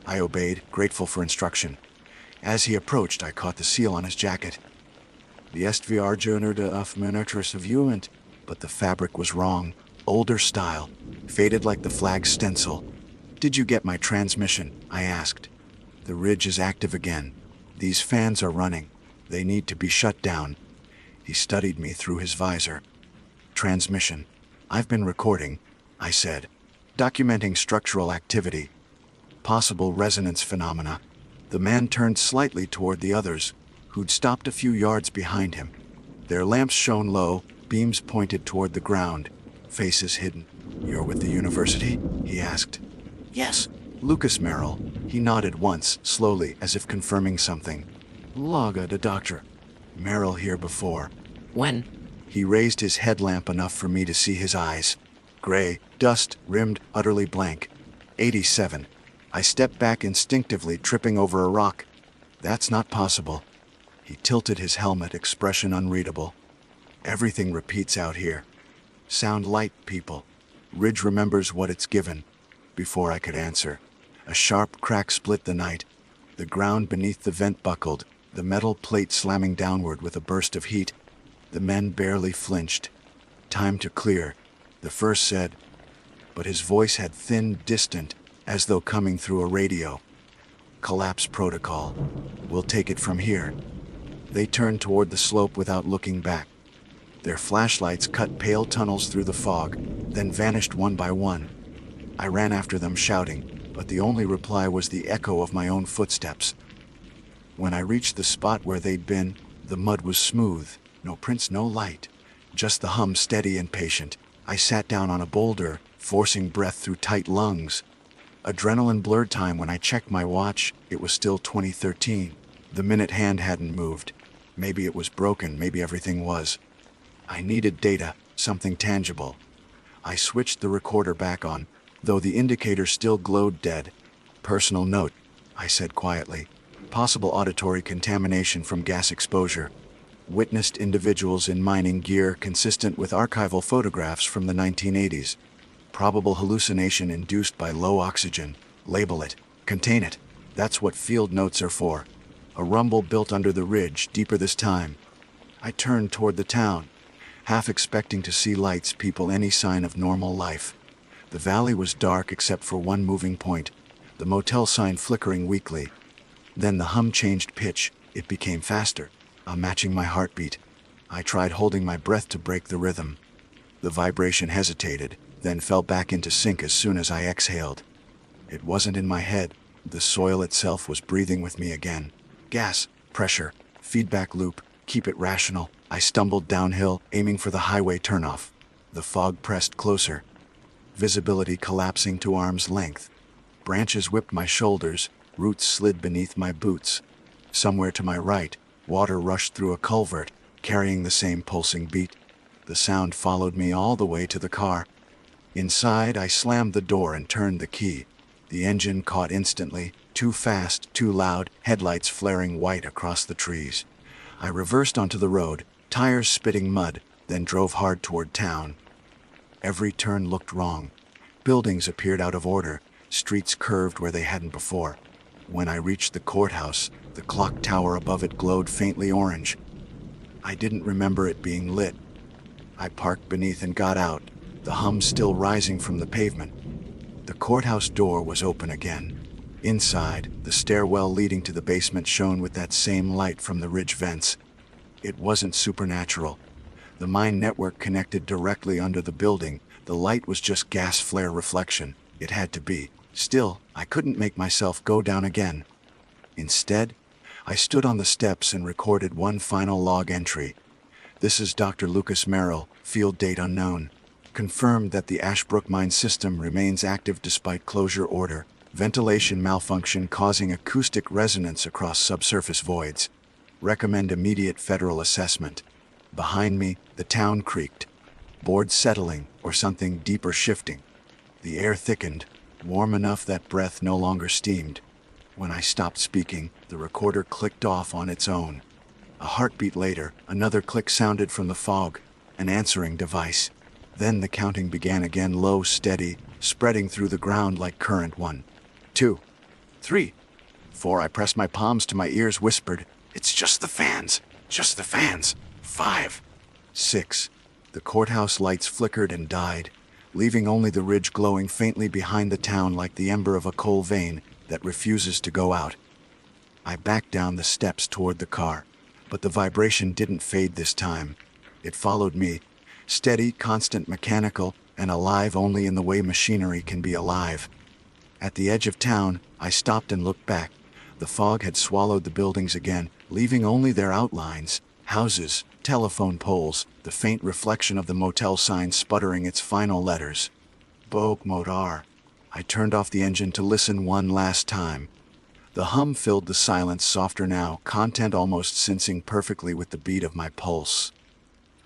I obeyed, grateful for instruction. As he approached, I caught the seal on his jacket. The SVR Journal of Miniatures of Viewant, but the fabric was wrong. Older style, faded like the flag's stencil. Did you get my transmission? I asked. The ridge is active again. These fans are running. They need to be shut down. He studied me through his visor. Transmission. I've been recording, I said. Documenting structural activity. Possible resonance phenomena. The man turned slightly toward the others, who'd stopped a few yards behind him. Their lamps shone low, beams pointed toward the ground, faces hidden. You're with the university? He asked. Yes. Lucas Merrill. He nodded once, slowly, as if confirming something. Laga the doctor. Merrill here before. When? He raised his headlamp enough for me to see his eyes. Gray, dust-rimmed, utterly blank. 87. I stepped back instinctively, tripping over a rock. That's not possible. He tilted his helmet, expression unreadable. Everything repeats out here. Sound light, people. Ridge remembers what it's given. Before I could answer, a sharp crack split the night. The ground beneath the vent buckled, the metal plate slamming downward with a burst of heat. The men barely flinched. Time to clear, the first said, but his voice had thinned, distant, as though coming through a radio. Collapse protocol. We'll take it from here. They turned toward the slope without looking back. Their flashlights cut pale tunnels through the fog, then vanished one by one. I ran after them shouting, but the only reply was the echo of my own footsteps. When I reached the spot where they'd been, the mud was smooth, no prints, no light, just the hum steady and patient. I sat down on a boulder, forcing breath through tight lungs. Adrenaline blurred time. When I checked my watch, it was still 2013. The minute hand hadn't moved. Maybe it was broken, maybe everything was. I needed data, something tangible. I switched the recorder back on, though the indicator still glowed dead. Personal note, I said quietly. Possible auditory contamination from gas exposure. Witnessed individuals in mining gear consistent with archival photographs from the 1980s. Probable hallucination induced by low oxygen. Label it. Contain it. That's what field notes are for. A rumble built under the ridge, deeper this time. I turned toward the town, half expecting to see lights, people, any sign of normal life. The valley was dark except for one moving point, the motel sign flickering weakly. Then the hum changed pitch. It became faster, matching my heartbeat. I tried holding my breath to break the rhythm. The vibration hesitated, then fell back into sync as soon as I exhaled. It wasn't in my head. The soil itself was breathing with me again. Gas, pressure, feedback loop, keep it rational. I stumbled downhill, aiming for the highway turnoff. The fog pressed closer, visibility collapsing to arm's length. Branches whipped my shoulders, roots slid beneath my boots. Somewhere to my right, water rushed through a culvert, carrying the same pulsing beat. The sound followed me all the way to the car. Inside, I slammed the door and turned the key. The engine caught instantly, Too fast, too loud, headlights flaring white across the trees. I reversed onto the road, tires spitting mud, then drove hard toward town. Every turn looked wrong. Buildings appeared out of order, streets curved where they hadn't before. When I reached the courthouse, the clock tower above it glowed faintly orange. I didn't remember it being lit. I parked beneath and got out, the hum still rising from the pavement. The courthouse door was open again. Inside, the stairwell leading to the basement shone with that same light from the ridge vents. It wasn't supernatural. The mine network connected directly under the building. The light was just gas flare reflection. It had to be. Still, I couldn't make myself go down again. Instead, I stood on the steps and recorded one final log entry. This is Dr. Lucas Merrill, field date unknown. Confirmed that the Ashbrook mine system remains active despite closure order. Ventilation malfunction causing acoustic resonance across subsurface voids. Recommend immediate federal assessment. Behind me, the town creaked. Boards settling, or something deeper shifting. The air thickened, warm enough that breath no longer steamed. When I stopped speaking, the recorder clicked off on its own. A heartbeat later, another click sounded from the fog, an answering device. Then the counting began again, low, steady, spreading through the ground like current. 1, 2, 3, 4. I pressed my palms to my ears, whispered, "It's just the fans, just the fans." 5, 6. The courthouse lights flickered and died, leaving only the ridge glowing faintly behind the town like the ember of a coal vein that refuses to go out. I backed down the steps toward the car, but the vibration didn't fade this time. It followed me, steady, constant, mechanical, and alive only in the way machinery can be alive. At the edge of town, I stopped and looked back. The fog had swallowed the buildings again, leaving only their outlines, houses, telephone poles, the faint reflection of the motel sign sputtering its final letters. Bog Modar. I turned off the engine to listen one last time. The hum filled the silence, softer now, content almost syncing perfectly with the beat of my pulse.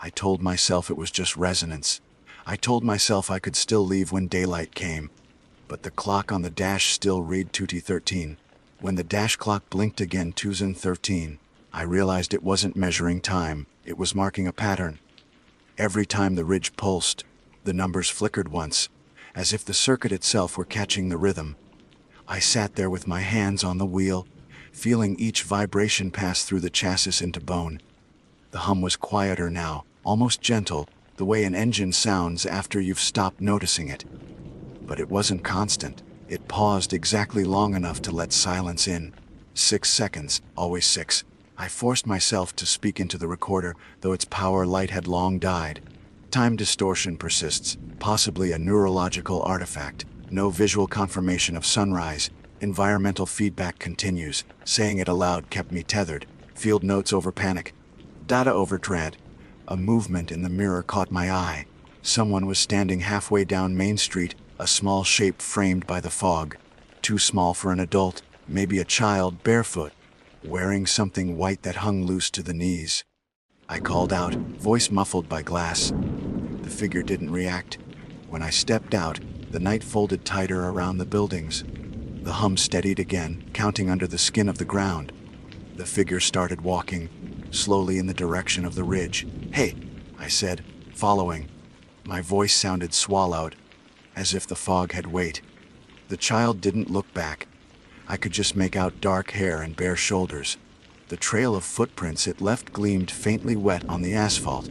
I told myself it was just resonance. I told myself I could still leave when daylight came. But the clock on the dash still read 2:13. When the dash clock blinked again, 2:13, I realized it wasn't measuring time, it was marking a pattern. Every time the ridge pulsed, the numbers flickered once, as if the circuit itself were catching the rhythm. I sat there with my hands on the wheel, feeling each vibration pass through the chassis into bone. The hum was quieter now, almost gentle, the way an engine sounds after you've stopped noticing it. But it wasn't constant. It paused exactly long enough to let silence in. 6 seconds, always 6. I forced myself to speak into the recorder, though its power light had long died. Time distortion persists, possibly a neurological artifact. No visual confirmation of sunrise. Environmental feedback continues. Saying it aloud kept me tethered. Field notes over panic. Data over dread. A movement in the mirror caught my eye. Someone was standing halfway down Main Street, a small shape framed by the fog. Too small for an adult, maybe a child, barefoot, wearing something white that hung loose to the knees. I called out, voice muffled by glass. The figure didn't react. When I stepped out, the night folded tighter around the buildings. The hum steadied again, counting under the skin of the ground. The figure started walking, slowly in the direction of the ridge. "Hey," I said, following. My voice sounded swallowed, as if the fog had weight. The child didn't look back. I could just make out dark hair and bare shoulders. The trail of footprints it left gleamed faintly wet on the asphalt,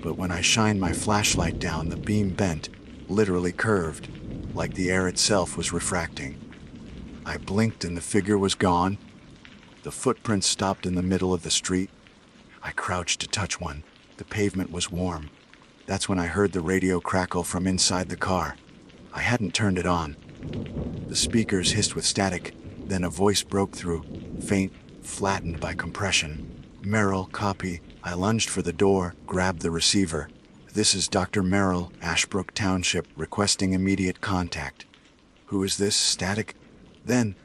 but when I shined my flashlight down, the beam bent, literally curved, like the air itself was refracting. I blinked and the figure was gone. The footprints stopped in the middle of the street. I crouched to touch one. The pavement was warm. That's when I heard the radio crackle from inside the car. I hadn't turned it on. The speakers hissed with static, then a voice broke through, faint, flattened by compression. "Merrill, copy." I lunged for the door, grabbed the receiver. "This is Dr. Merrill, Ashbrook Township, requesting immediate contact." "Who is this?" Static. Then,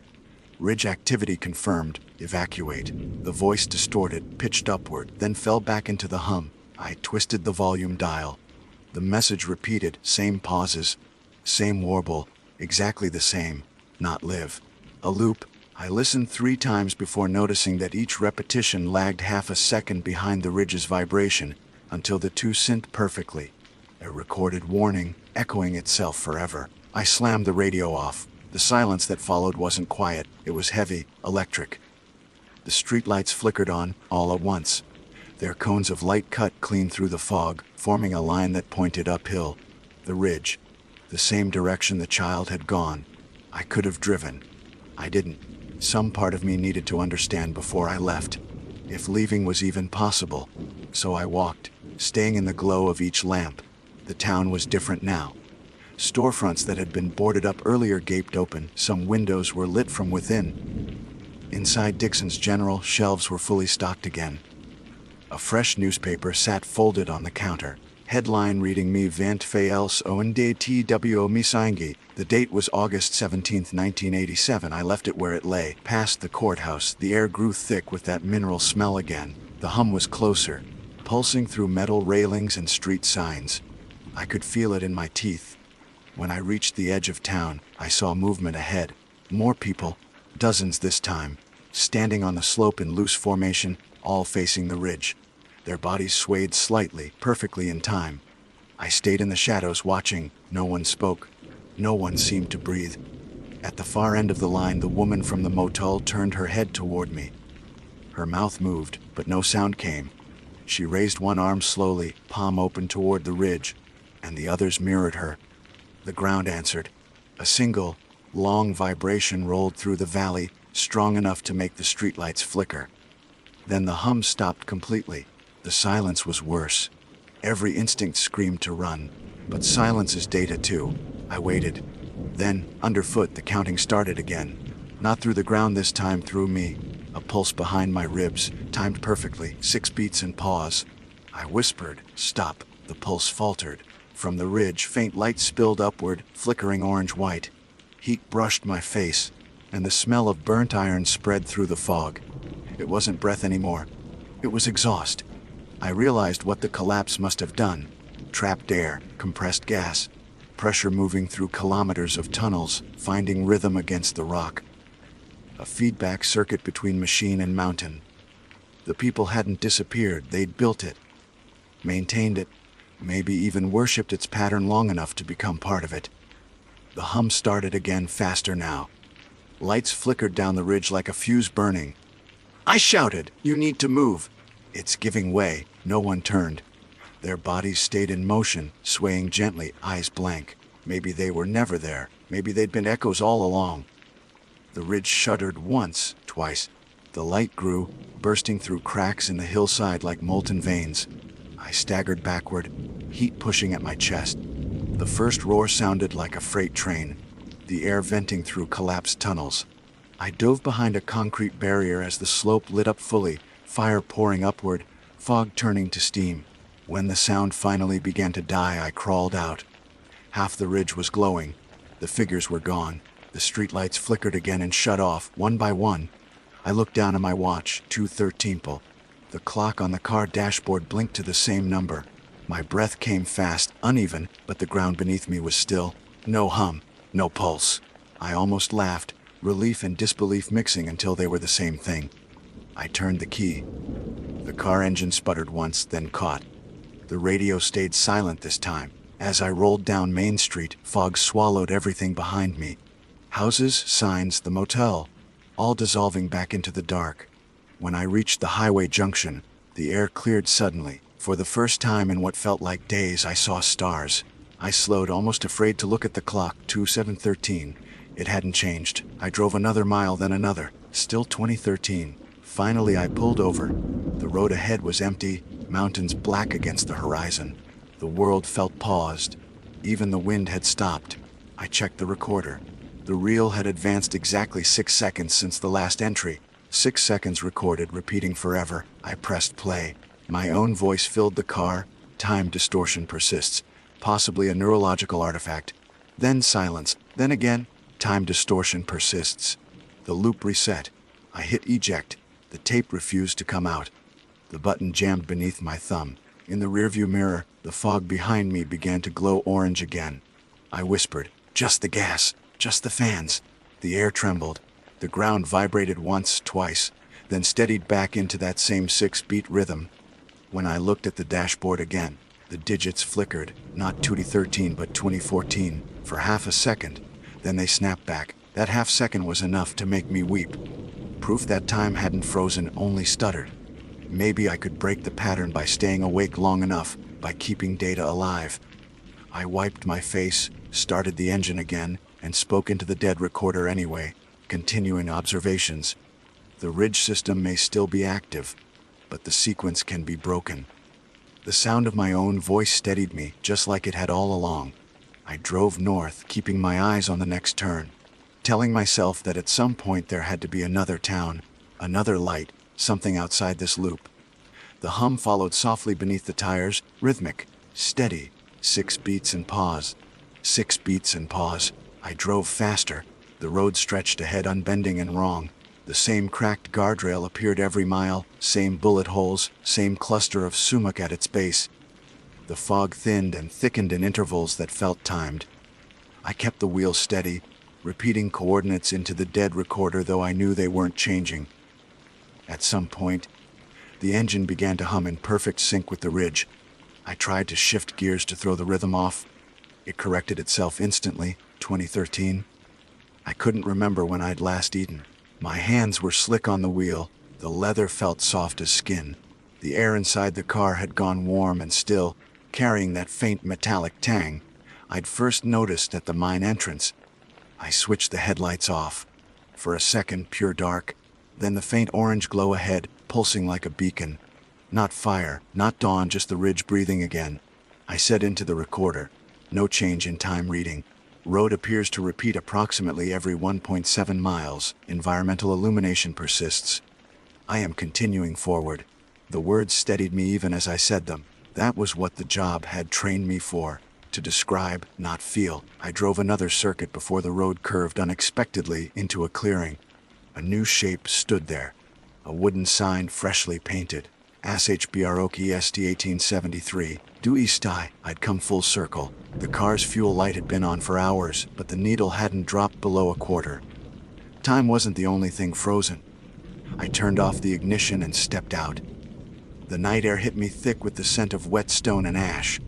"Ridge activity confirmed. Evacuate." The voice distorted, pitched upward, then fell back into the hum. I twisted the volume dial. The message repeated, same pauses, same warble, exactly the same. Not live. A loop, I listened 3 times before noticing that each repetition lagged half a second behind the ridge's vibration until the two synced perfectly, a recorded warning echoing itself forever. I slammed the radio off. The silence that followed wasn't quiet. It was heavy, electric. The streetlights flickered on, all at once. Their cones of light cut clean through the fog, forming a line that pointed uphill. The ridge. The same direction the child had gone. I could have driven. I didn't. Some part of me needed to understand before I left, if leaving was even possible. So I walked, staying in the glow of each lamp. The town was different now. Storefronts that had been boarded up earlier gaped open. Some windows were lit from within. Inside Dixon's General, shelves were fully stocked again. A fresh newspaper sat folded on the counter. Headline reading Me Vent Faels Oende Two Misangi. The date was August 17, 1987. I left it where it lay. Past the courthouse, the air grew thick with that mineral smell again. The hum was closer, pulsing through metal railings and street signs. I could feel it in my teeth. When I reached the edge of town, I saw movement ahead. More people, dozens this time, standing on the slope in loose formation, all facing the ridge. Their bodies swayed slightly, perfectly in time. I stayed in the shadows watching. No one spoke. No one seemed to breathe. At the far end of the line, the woman from the motel turned her head toward me. Her mouth moved, but no sound came. She raised one arm slowly, palm open toward the ridge, and the others mirrored her. The ground answered. A single, long vibration rolled through the valley, strong enough to make the streetlights flicker. Then the hum stopped completely. The silence was worse. Every instinct screamed to run, but silence is data too. I waited. Then, underfoot, the counting started again. Not through the ground this time, through me. A pulse behind my ribs, timed perfectly, 6 beats and pause. I whispered, "Stop." The pulse faltered. From the ridge, faint light spilled upward, flickering orange-white. Heat brushed my face, and the smell of burnt iron spread through the fog. It wasn't breath anymore. It was exhaust. I realized what the collapse must have done. Trapped air, compressed gas, pressure moving through kilometers of tunnels, finding rhythm against the rock. A feedback circuit between machine and mountain. The people hadn't disappeared, they'd built it, maintained it, maybe even worshipped its pattern long enough to become part of it. The hum started again, faster now. Lights flickered down the ridge like a fuse burning. I shouted, "You need to move." It's giving way. No one turned. Their bodies stayed in motion, swaying gently, eyes blank. Maybe they were never there. Maybe they'd been echoes all along. The ridge shuddered once, twice. The light grew, bursting through cracks in the hillside like molten veins. I staggered backward, heat pushing at my chest. The first roar sounded like a freight train, the air venting through collapsed tunnels. I dove behind a concrete barrier as the slope lit up fully, fire pouring upward, fog turning to steam. When the sound finally began to die, I crawled out. Half the ridge was glowing. The figures were gone. The streetlights flickered again and shut off, one by one. I looked down at my watch, 2:13. The clock on the car dashboard blinked to the same number. My breath came fast, uneven, but the ground beneath me was still. No hum, no pulse. I almost laughed, relief and disbelief mixing until they were the same thing. I turned the key. The car engine sputtered once, then caught. The radio stayed silent this time. As I rolled down Main Street, fog swallowed everything behind me. Houses, signs, the motel, all dissolving back into the dark. When I reached the highway junction, the air cleared suddenly. For the first time in what felt like days, I saw stars. I slowed, almost afraid to look at the clock, 27:13. It hadn't changed. I drove another mile, then another. Still 2013. Finally, I pulled over. The road ahead was empty, mountains black against the horizon. The world felt paused. Even the wind had stopped. I checked the recorder. The reel had advanced exactly 6 seconds since the last entry. 6 seconds recorded, repeating forever. I pressed play. My own voice filled the car. Time distortion persists. Possibly a neurological artifact. Then silence. Then again, time distortion persists. The loop reset. I hit eject. The tape refused to come out. The button jammed beneath my thumb. In the rearview mirror, the fog behind me began to glow orange again. I whispered, "Just the gas, just the fans." The air trembled. The ground vibrated once, twice, then steadied back into that same 6-beat rhythm. When I looked at the dashboard again, the digits flickered, not 2013 but 2014, for half a second. Then they snapped back. That half second was enough to make me weep. Proof that time hadn't frozen, only stuttered. Maybe I could break the pattern by staying awake long enough, by keeping data alive. I wiped my face, started the engine again, and spoke into the dead recorder anyway, continuing observations. The ridge system may still be active, but the sequence can be broken. The sound of my own voice steadied me, just like it had all along. I drove north, keeping my eyes on the next turn, telling myself that at some point there had to be another town, another light, something outside this loop. The hum followed softly beneath the tires, rhythmic, steady, 6 beats and pause. 6 beats and pause. I drove faster. The road stretched ahead unbending and wrong. The same cracked guardrail appeared every mile, same bullet holes, same cluster of sumach at its base. The fog thinned and thickened in intervals that felt timed. I kept the wheel steady, repeating coordinates into the dead recorder, though I knew they weren't changing. At some point, the engine began to hum in perfect sync with the ridge. I tried to shift gears to throw the rhythm off. It corrected itself instantly, 2013. I couldn't remember when I'd last eaten. My hands were slick on the wheel. The leather felt soft as skin. The air inside the car had gone warm and still, carrying that faint metallic tang I'd first noticed at the mine entrance. I switched the headlights off. For a second, pure dark. Then the faint orange glow ahead, pulsing like a beacon. Not fire, not dawn, just the ridge breathing again. I said into the recorder. No change in time reading. Road appears to repeat approximately every 1.7 miles. Environmental illumination persists. I am continuing forward. The words steadied me even as I said them. That was what the job had trained me for. To describe, not feel. I drove another circuit before the road curved unexpectedly into a clearing. A new shape stood there. A wooden sign freshly painted. SHBROKEST 1873. Due east I. I'd come full circle. The car's fuel light had been on for hours, but the needle hadn't dropped below a quarter. Time wasn't the only thing frozen. I turned off the ignition and stepped out. The night air hit me thick with the scent of wet stone and ash.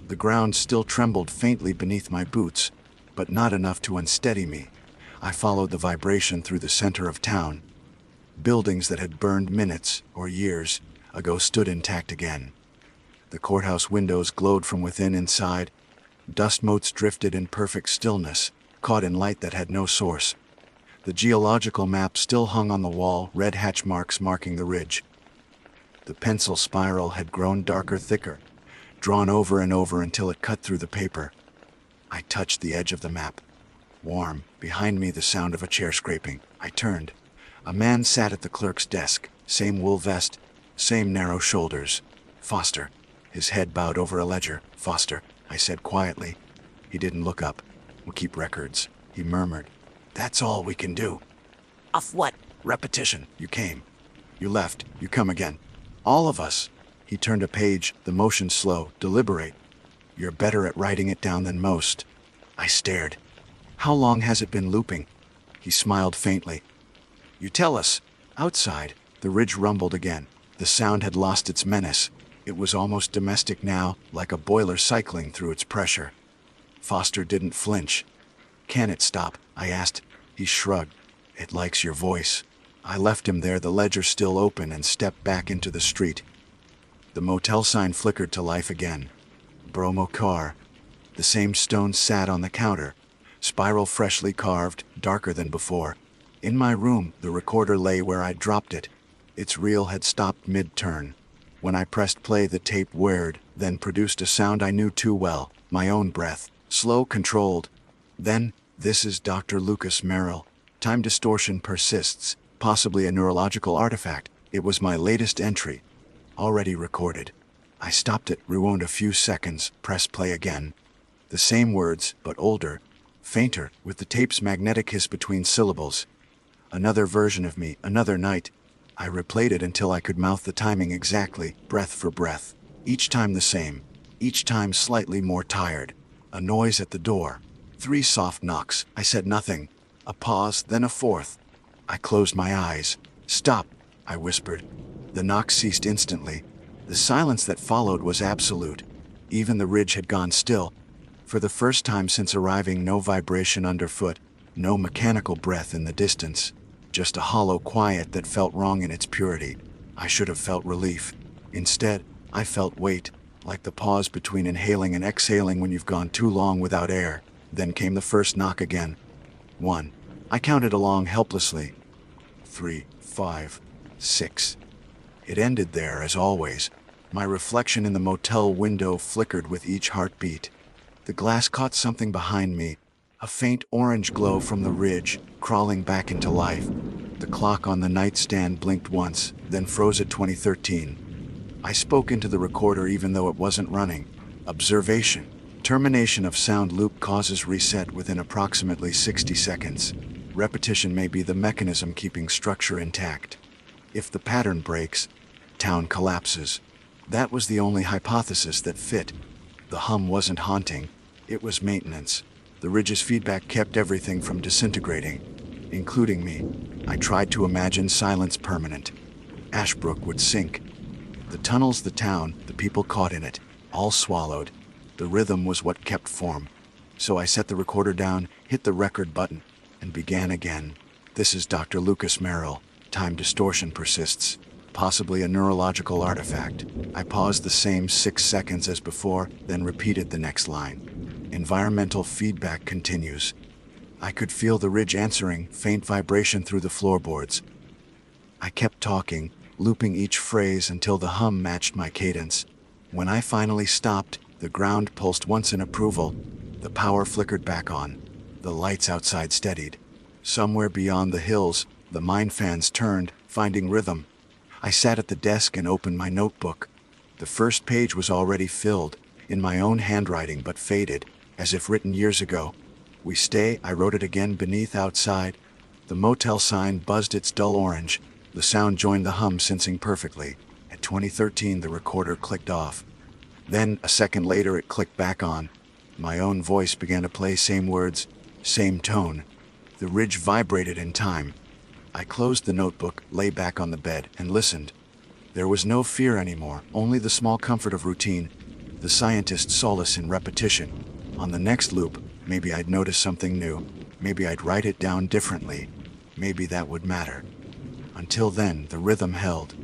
The ground still trembled faintly beneath my boots, but not enough to unsteady me. I followed the vibration through the center of town. Buildings that had burned minutes or years ago stood intact again. The courthouse windows glowed from within inside. Dust motes drifted in perfect stillness, caught in light that had no source. The geological map still hung on the wall, red hatch marks marking the ridge. The pencil spiral had grown darker, thicker, drawn over and over until it cut through the paper. I touched the edge of the map. Warm, behind me the sound of a chair scraping. I turned. A man sat at the clerk's desk, same wool vest, same narrow shoulders. Foster. His head bowed over a ledger. Foster, I said quietly. He didn't look up. We'll keep records, he murmured. That's all we can do. Of what? Repetition. You came. You left. You come again. All of us. He turned a page, the motion slow, deliberate. You're better at writing it down than most. I stared. How long has it been looping? He smiled faintly. You tell us. Outside, the ridge rumbled again. The sound had lost its menace. It was almost domestic now, like a boiler cycling through its pressure. Foster didn't flinch. Can it stop? I asked. He shrugged. It likes your voice. I left him there, the ledger still open, and stepped back into the street. The motel sign flickered to life again. Bromo car. The same stone sat on the counter. Spiral freshly carved, darker than before. In my room, the recorder lay where I'd dropped it. Its reel had stopped mid-turn. When I pressed play, the tape whirred, then produced a sound I knew too well, my own breath, slow, controlled. Then, this is Dr. Lucas Merrill. Time distortion persists, possibly a neurological artifact. It was my latest entry. Already recorded. I stopped it, rewound a few seconds, pressed play again. The same words, but older, fainter, with the tape's magnetic hiss between syllables. Another version of me, another night. I replayed it until I could mouth the timing exactly, breath for breath. Each time the same. Each time slightly more tired. A noise at the door. 3 soft knocks. I said nothing. A pause, then a fourth. I closed my eyes. "Stop," I whispered. The knock ceased instantly. The silence that followed was absolute. Even the ridge had gone still. For the first time since arriving, no vibration underfoot, no mechanical breath in the distance. Just a hollow quiet that felt wrong in its purity. I should have felt relief. Instead, I felt weight, like the pause between inhaling and exhaling when you've gone too long without air. Then came the first knock again. 1. I counted along helplessly. 3, 5, 6. It ended there, as always. My reflection in the motel window flickered with each heartbeat. The glass caught something behind me, a faint orange glow from the ridge, crawling back into life. The clock on the nightstand blinked once, then froze at 2013. I spoke into the recorder even though it wasn't running. Observation. Termination of sound loop causes reset within approximately 60 seconds. Repetition may be the mechanism keeping structure intact. If the pattern breaks, town collapses. That was the only hypothesis that fit. The hum wasn't haunting, it was maintenance. The ridge's feedback kept everything from disintegrating, including me. I tried to imagine silence permanent. Ashbrook would sink. The tunnels, the town, the people caught in it, all swallowed. The rhythm was what kept form. So I set the recorder down, hit the record button, and began again. This is Dr. Lucas Merrill. Time distortion persists. Possibly a neurological artifact. I paused the same 6 seconds as before, then repeated the next line. Environmental feedback continues. I could feel the ridge answering, faint vibration through the floorboards. I kept talking, looping each phrase until the hum matched my cadence. When I finally stopped, the ground pulsed once in approval. The power flickered back on. The lights outside steadied. Somewhere beyond the hills, the mine fans turned, finding rhythm. I sat at the desk and opened my notebook. The first page was already filled, in my own handwriting but faded, as if written years ago. We stay, I wrote it again beneath outside. The motel sign buzzed its dull orange. The sound joined the hum, sensing perfectly. At 2013, the recorder clicked off. Then, a second later, it clicked back on. My own voice began to play, same words, same tone. The ridge vibrated in time. I closed the notebook, lay back on the bed, and listened. There was no fear anymore, only the small comfort of routine, the scientist's solace in repetition. On the next loop, maybe I'd notice something new. Maybe I'd write it down differently. Maybe that would matter. Until then, the rhythm held.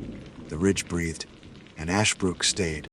The ridge breathed, and Ashbrook stayed.